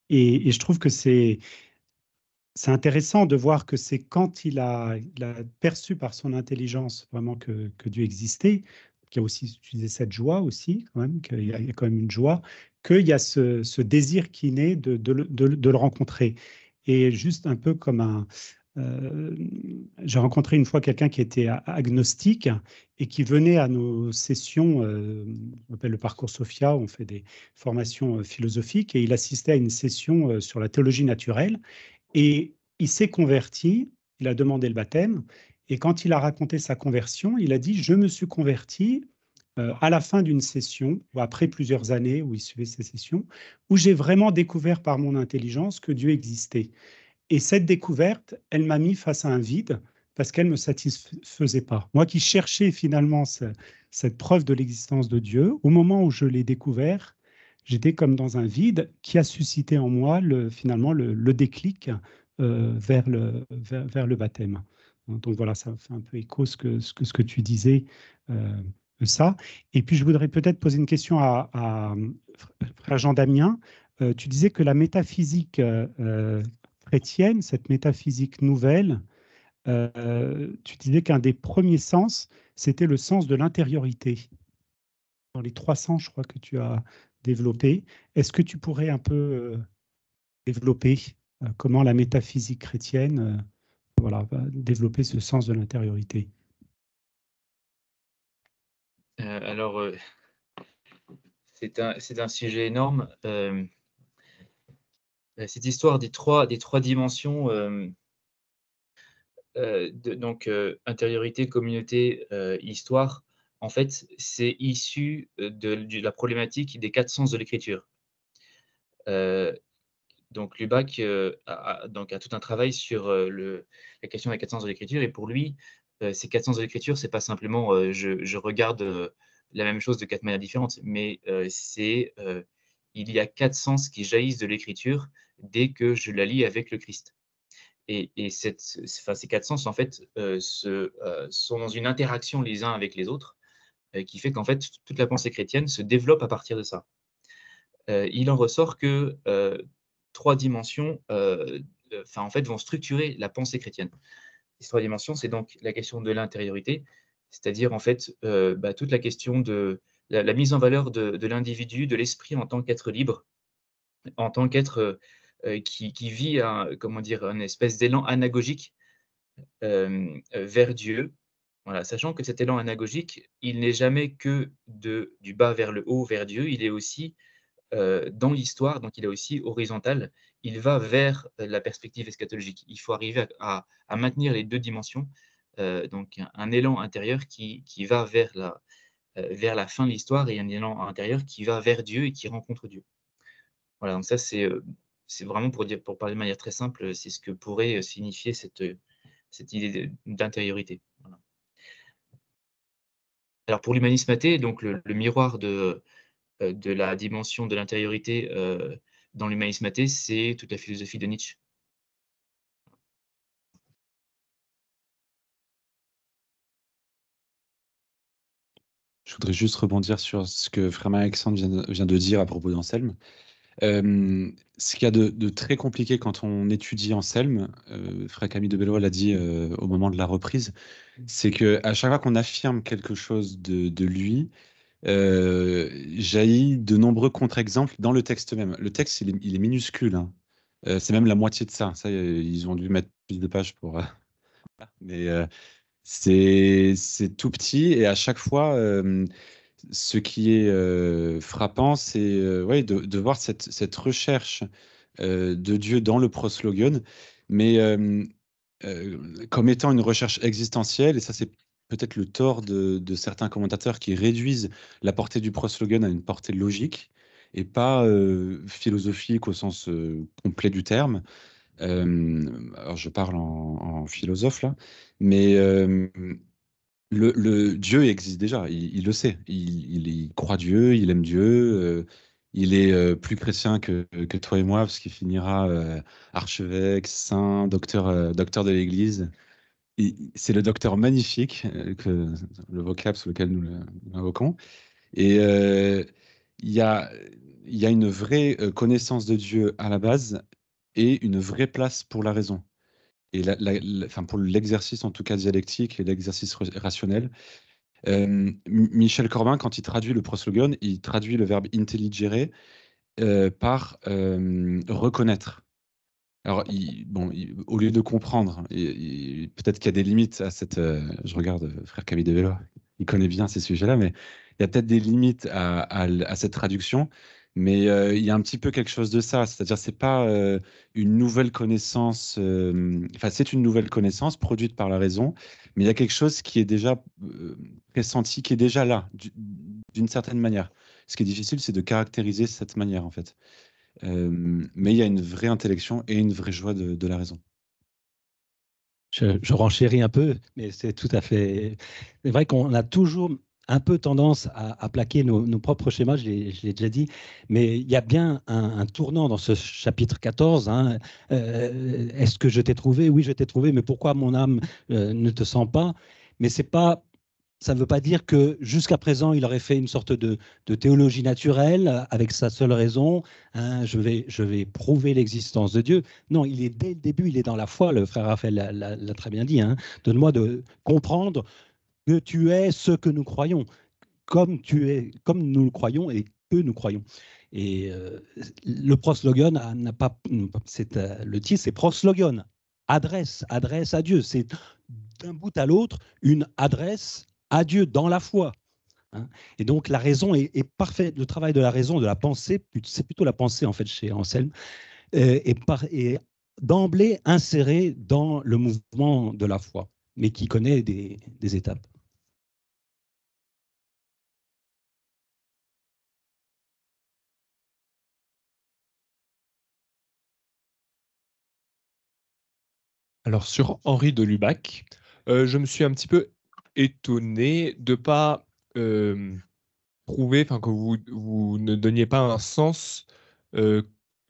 Et je trouve que c'est intéressant de voir que c'est quand il a perçu par son intelligence vraiment que Dieu existait, qu'il y a aussi utilisé cette joie aussi, quand même, qu'il y a quand même une joie, qu'il y a ce désir qui naît de le rencontrer. Et juste un peu comme j'ai rencontré une fois quelqu'un qui était agnostique et qui venait à nos sessions, on appelle le parcours Sophia, où on fait des formations philosophiques, et il assistait à une session sur la théologie naturelle. Et il s'est converti, il a demandé le baptême, et quand il a raconté sa conversion, il a dit « Je me suis converti à la fin d'une session, ou après plusieurs années où il suivait ces sessions, où j'ai vraiment découvert par mon intelligence que Dieu existait. Et cette découverte, elle m'a mis face à un vide parce qu'elle ne me satisfaisait pas. Moi qui cherchais finalement cette preuve de l'existence de Dieu, au moment où je l'ai découvert, j'étais comme dans un vide qui a suscité en moi finalement le déclic vers le baptême. Donc voilà, ça fait un peu écho ce que tu disais, ça. Et puis je voudrais peut-être poser une question à frère Jean Damien. Tu disais que la métaphysique chrétienne, cette métaphysique nouvelle, tu disais qu'un des premiers sens, c'était le sens de l'intériorité. Dans les 3 sens, je crois que tu as développé. Est-ce que tu pourrais un peu développer comment la métaphysique chrétienne va développer ce sens de l'intériorité? Alors, c'est un sujet énorme. Cette histoire des trois dimensions, donc intériorité, communauté, histoire, en fait, c'est issu de la problématique des 4 sens de l'écriture. Donc Lubac donc a tout un travail sur la question des 4 sens de l'écriture, et pour lui, ces 4 sens de l'écriture, c'est pas simplement je regarde la même chose de 4 manières différentes, mais il y a 4 sens qui jaillissent de l'écriture dès que je la lis avec le Christ. Et ces 4 sens, en fait, sont dans une interaction les uns avec les autres, qui fait qu'en fait, toute la pensée chrétienne se développe à partir de ça. Il en ressort que 3 dimensions, en fait, vont structurer la pensée chrétienne. Ces 3 dimensions, c'est donc la question de l'intériorité, c'est-à-dire en fait, toute la question de la mise en valeur de l'individu, de l'esprit en tant qu'être libre, en tant qu'être qui vit comment dire, une espèce d'élan anagogique vers Dieu. Voilà, sachant que cet élan anagogique, il n'est jamais que du bas vers le haut, vers Dieu, il est aussi dans l'histoire, donc il est aussi horizontal, il va vers la perspective eschatologique. Il faut arriver à maintenir les 2 dimensions, donc un élan intérieur qui va vers la fin de l'histoire, et un élan intérieur qui va vers Dieu et qui rencontre Dieu. Voilà, donc ça c'est vraiment pour parler de manière très simple, c'est ce que pourrait signifier cette idée d'intériorité. Voilà. Alors pour l'humanisme athée, donc le miroir de la dimension de l'intériorité dans l'humanisme athée, c'est toute la philosophie de Nietzsche. Je voudrais juste rebondir sur ce que frère Alexandre vient de dire à propos d'Anselme. Ce qu'il y a de très compliqué quand on étudie Anselme, frère Camille de Belloy l'a dit au moment de la reprise, c'est qu'à chaque fois qu'on affirme quelque chose de lui, jaillit de nombreux contre-exemples dans le texte même. Le texte, il est minuscule, hein. C'est même la moitié de ça. Ça, ils ont dû mettre plus de pages pour... mais c'est tout petit, et à chaque fois, ce qui est frappant, c'est ouais, de voir cette recherche de Dieu dans le proslogion, mais comme étant une recherche existentielle, et ça c'est peut-être le tort de certains commentateurs qui réduisent la portée du proslogion à une portée logique et pas philosophique au sens complet du terme. Alors je parle en philosophe là, mais le Dieu existe déjà, il le sait, il croit Dieu, il aime Dieu, Il est plus chrétien que toi et moi, parce qu'il finira archevêque, saint, docteur de l'Église. C'est le docteur magnifique, le vocable sous lequel nous l'invoquons. Et il y a une vraie connaissance de Dieu à la base et une vraie place pour la raison. Et enfin, pour l'exercice, en tout cas dialectique et l'exercice rationnel. Michel Corbin, quand il traduit le proslogon, il traduit le verbe intelligere par reconnaître. Alors, au lieu de comprendre, peut-être qu'il y a des limites à cette. Je regarde frère Camille de Vélo, il connaît bien ces sujets-là, mais il y a peut-être des limites à cette traduction. Mais il y a un petit peu quelque chose de ça, c'est-à-dire c'est pas une nouvelle connaissance. Enfin, c'est une nouvelle connaissance produite par la raison, mais il y a quelque chose qui est déjà pressenti, qui est déjà là, d'une certaine manière. Ce qui est difficile, c'est de caractériser cette manière, en fait. Mais il y a une vraie intellection et une vraie joie de la raison. Je renchéris un peu, mais c'est tout à fait. C'est vrai qu'on a toujours un peu tendance à plaquer nos propres schémas, je l'ai déjà dit, mais il y a bien un tournant dans ce chapitre 14. Hein. Est-ce que je t'ai trouvé? Oui, je t'ai trouvé, mais pourquoi mon âme ne te sent pas? Mais c'est pas. Ça ne veut pas dire que jusqu'à présent, il aurait fait une sorte de théologie naturelle avec sa seule raison. Hein, je vais prouver l'existence de Dieu. Non, il est dès le début, il est dans la foi. Le frère Raphaël l'a très bien dit. Hein. Donne-moi de comprendre que tu es ce que nous croyons, comme tu es, comme nous le croyons et que nous croyons. Et le proslogon n'a pas. Le titre, c'est proslogon. Adresse à Dieu. C'est d'un bout à l'autre une adresse à Dieu dans la foi. Hein. Et donc la raison est parfaite. Le travail de la raison, de la pensée, c'est plutôt la pensée en fait chez Anselme, est d'emblée inséré dans le mouvement de la foi, mais qui connaît des étapes. Alors sur Henri de Lubac, je me suis un petit peu étonné de ne pas prouver, que vous ne donniez pas un sens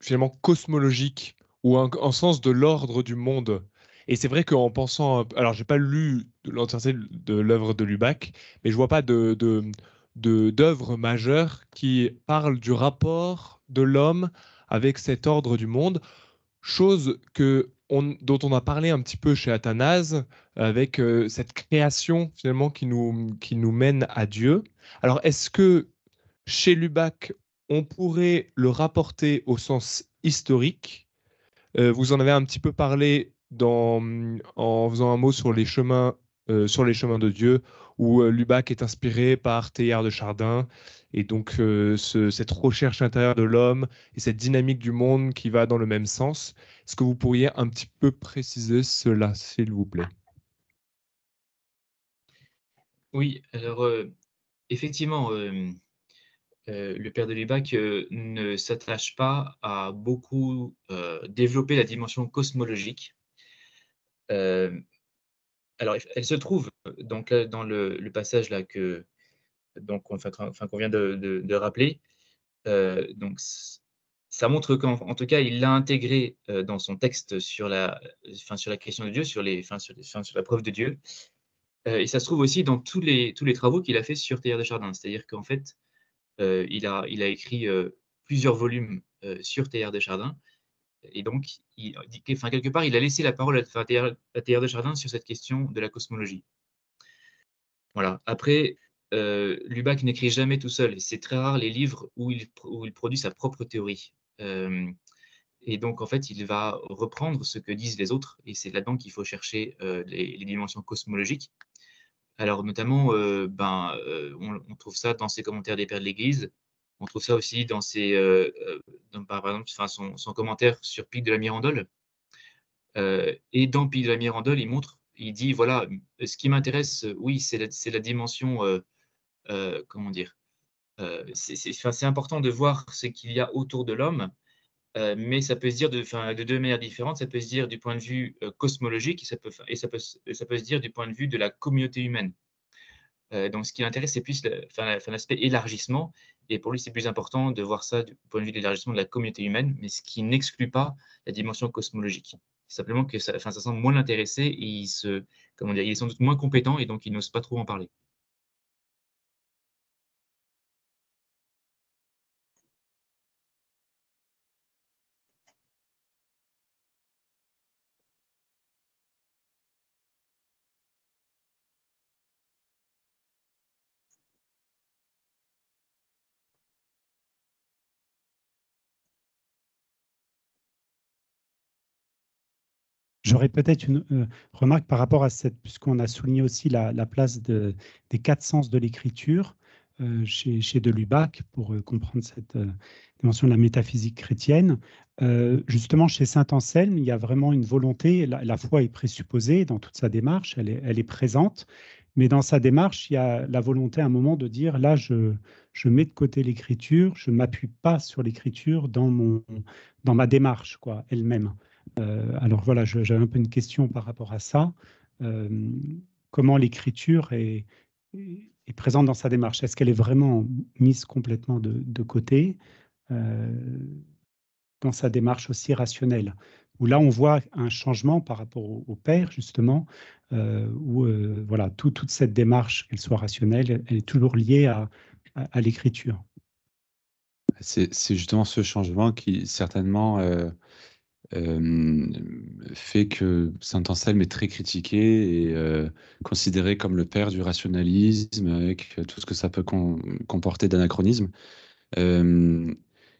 finalement cosmologique ou un sens de l'ordre du monde. Et c'est vrai qu'en pensant, alors j'ai pas lu l'entièreté de l'œuvre de Lubac, mais je vois pas d'œuvre majeure qui parle du rapport de l'homme avec cet ordre du monde, chose dont on a parlé un petit peu chez Athanase, avec cette création finalement qui nous mène à Dieu. Alors, est-ce que chez Lubac, on pourrait le rapporter au sens historique? Vous en avez un petit peu parlé en faisant un mot sur les chemins de Dieu, où Lubac est inspiré par Teilhard de Chardin, et donc cette recherche intérieure de l'homme et cette dynamique du monde qui va dans le même sens. Est-ce que vous pourriez un petit peu préciser cela, s'il vous plaît? Oui, alors effectivement, le père de Lubac ne s'attache pas à beaucoup développer la dimension cosmologique. Alors, elle se trouve donc dans le passage là qu'on vient de rappeler. Donc, ça montre qu'en tout cas, il l'a intégré dans son texte sur sur la question de Dieu, sur la preuve de Dieu. Et ça se trouve aussi dans tous les travaux qu'il a fait sur Teilhard de Chardin. C'est-à-dire qu'en fait, il a écrit plusieurs volumes sur Teilhard de Chardin. Et donc, quelque part, il a laissé la parole à Teilhard de Chardin sur cette question de la cosmologie. Voilà. Après, Lubac n'écrit jamais tout seul. C'est très rare les livres où il produit sa propre théorie. Et donc, en fait, il va reprendre ce que disent les autres, et c'est là-dedans qu'il faut chercher les dimensions cosmologiques. Alors, notamment, on trouve ça dans ses commentaires des Pères de l'Église. On trouve ça aussi dans par exemple, son commentaire sur Pic de la Mirandole. Et dans Pic de la Mirandole, il dit, voilà, ce qui m'intéresse, oui, c'est la dimension, comment dire, c'est important de voir ce qu'il y a autour de l'homme, mais ça peut se dire de deux manières différentes. Ça peut se dire du point de vue cosmologique, et ça peut se dire du point de vue de la communauté humaine. Donc, ce qui l'intéresse, c'est plus l'aspect élargissement. Et pour lui, c'est plus important de voir ça du point de vue de l'élargissement de la communauté humaine, mais ce qui n'exclut pas la dimension cosmologique. C'est simplement que ça semble moins l'intéresser et il est sans doute moins compétent et donc il n'ose pas trop en parler. J'aurais peut-être une remarque par rapport à cette, puisqu'on a souligné aussi la place des 4 sens de l'écriture chez de Lubac pour comprendre cette dimension de la métaphysique chrétienne. Justement, chez saint Anselme, il y a vraiment une volonté, la foi est présupposée dans toute sa démarche, elle est présente, mais dans sa démarche, il y a la volonté à un moment de dire, là, je mets de côté l'écriture, je ne m'appuie pas sur l'écriture dans ma démarche quoi, elle-même. Alors voilà, j'avais un peu une question par rapport à ça. Comment l'écriture est présente dans sa démarche? Est-ce qu'elle est vraiment mise complètement de côté dans sa démarche aussi rationnelle? Où là, on voit un changement par rapport au père, justement, où voilà, toute cette démarche, qu'elle soit rationnelle, elle est toujours liée à l'écriture. C'est justement ce changement qui, certainement, fait que saint Anselme est très critiqué et considéré comme le père du rationalisme, avec tout ce que ça peut comporter d'anachronisme. Il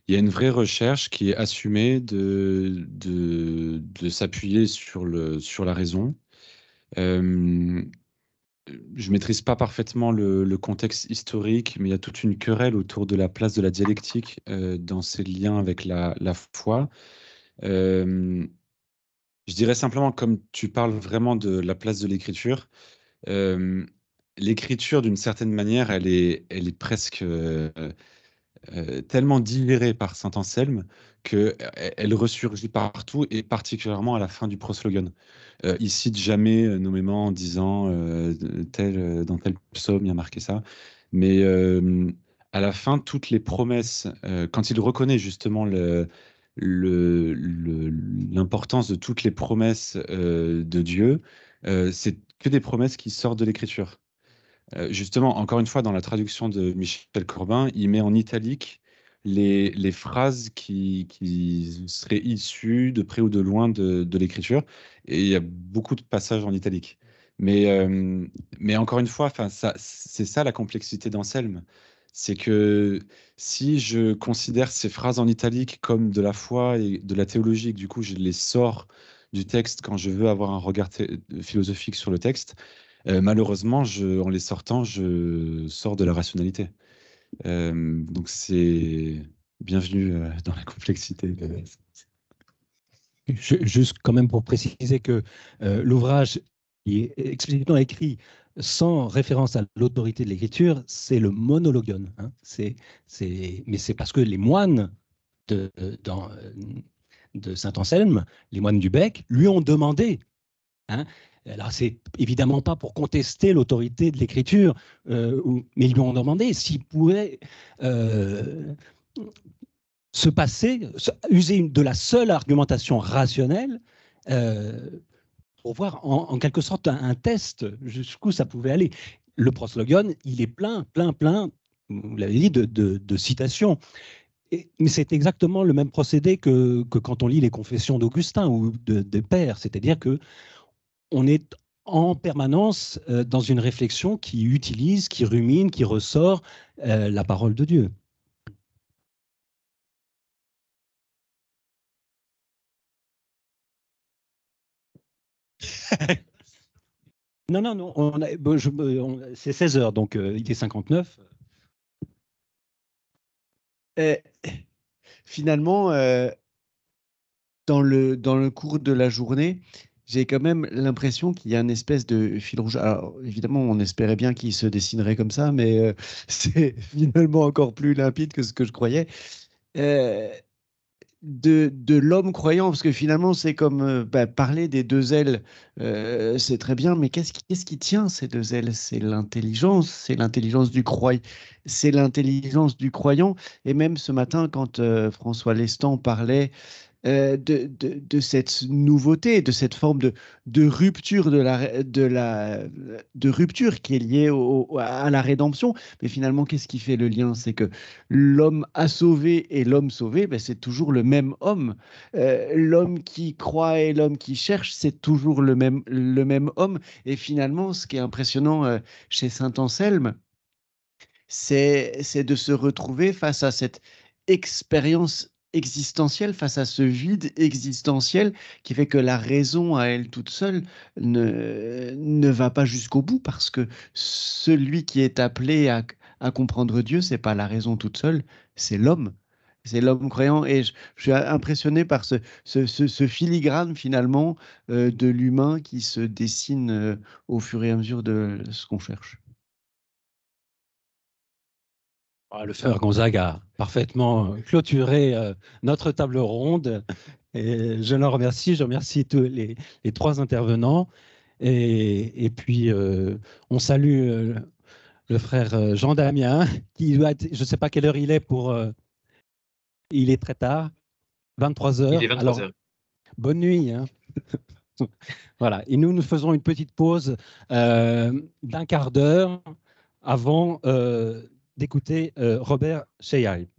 y a une vraie recherche qui est assumée de s'appuyer sur la raison. Je maîtrise pas parfaitement le contexte historique, mais il y a toute une querelle autour de la place de la dialectique dans ses liens avec la foi. Je dirais simplement, comme tu parles vraiment de la place de l'écriture, l'écriture, d'une certaine manière, elle est presque tellement digérée par saint Anselme qu'elle ressurgit partout, et particulièrement à la fin du proslogon. Il cite jamais nommément en disant dans tel psaume, il y a marqué ça, mais à la fin, toutes les promesses, quand il reconnaît justement l'importance de toutes les promesses de Dieu, c'est que des promesses qui sortent de l'Écriture. Justement, encore une fois, dans la traduction de Michel Corbin, il met en italique les phrases qui seraient issues de près ou de loin de l'Écriture, et il y a beaucoup de passages en italique. Mais encore une fois, c'est ça la complexité d'Anselme. C'est que si je considère ces phrases en italique comme de la foi et de la théologie, que du coup je les sors du texte quand je veux avoir un regard philosophique sur le texte, malheureusement, en les sortant, je sors de la rationalité. Donc c'est bienvenue dans la complexité. Juste quand même pour préciser que l'ouvrage qui est explicitement écrit sans référence à l'autorité de l'écriture, c'est le monologon. Hein. Mais c'est parce que les moines de saint Anselme, les moines du Bec, lui ont demandé. Hein. Alors, c'est évidemment pas pour contester l'autorité de l'écriture, mais ils lui ont demandé s'il pouvait user de la seule argumentation rationnelle pour voir en quelque sorte un test jusqu'où ça pouvait aller. Le proslogon, il est plein, vous l'avez dit, de citations. Mais c'est exactement le même procédé que quand on lit les confessions d'Augustin ou des pères, c'est-à-dire que on est en permanence dans une réflexion qui utilise, qui rumine, qui ressort la parole de Dieu. Non, c'est 16 heures, donc il est 59. Finalement, dans le cours de la journée, j'ai quand même l'impression qu'il y a une espèce de fil rouge. Alors, évidemment, on espérait bien qu'il se dessinerait comme ça, mais c'est finalement encore plus limpide que ce que je croyais. de l'homme croyant, parce que finalement, c'est comme parler des deux ailes, c'est très bien, mais qu'est-ce qui tient ces deux ailes? C'est l'intelligence du croyant, c'est l'intelligence du croyant. Et même ce matin, quand François Lestan parlait de cette nouveauté, de cette forme de rupture de rupture qui est liée à la rédemption. Mais finalement, qu'est-ce qui fait le lien? C'est que l'homme a sauvé et l'homme sauvé, ben, c'est toujours le même homme. L'homme qui croit et l'homme qui cherche, c'est toujours le même homme. Et finalement, ce qui est impressionnant chez Saint Anselme, c'est de se retrouver face à cette expérience existentielle, face à ce vide existentiel qui fait que la raison à elle toute seule ne va pas jusqu'au bout, parce que celui qui est appelé à comprendre Dieu, c'est pas la raison toute seule, c'est l'homme. C'est l'homme croyant. Et je suis impressionné par ce filigrane finalement de l'humain qui se dessine au fur et à mesure de ce qu'on cherche. Le frère Gonzague a parfaitement clôturé notre table ronde. Et je le remercie. Je remercie tous les trois intervenants. Et puis, on salue le frère Jean Damien, qui doit être, je ne sais pas quelle heure il est il est très tard, 23 heures. Il est 23 heures. Bonne nuit. Hein. Voilà. Et nous faisons une petite pause d'un quart d'heure avant d'écouter Robert Sheyai.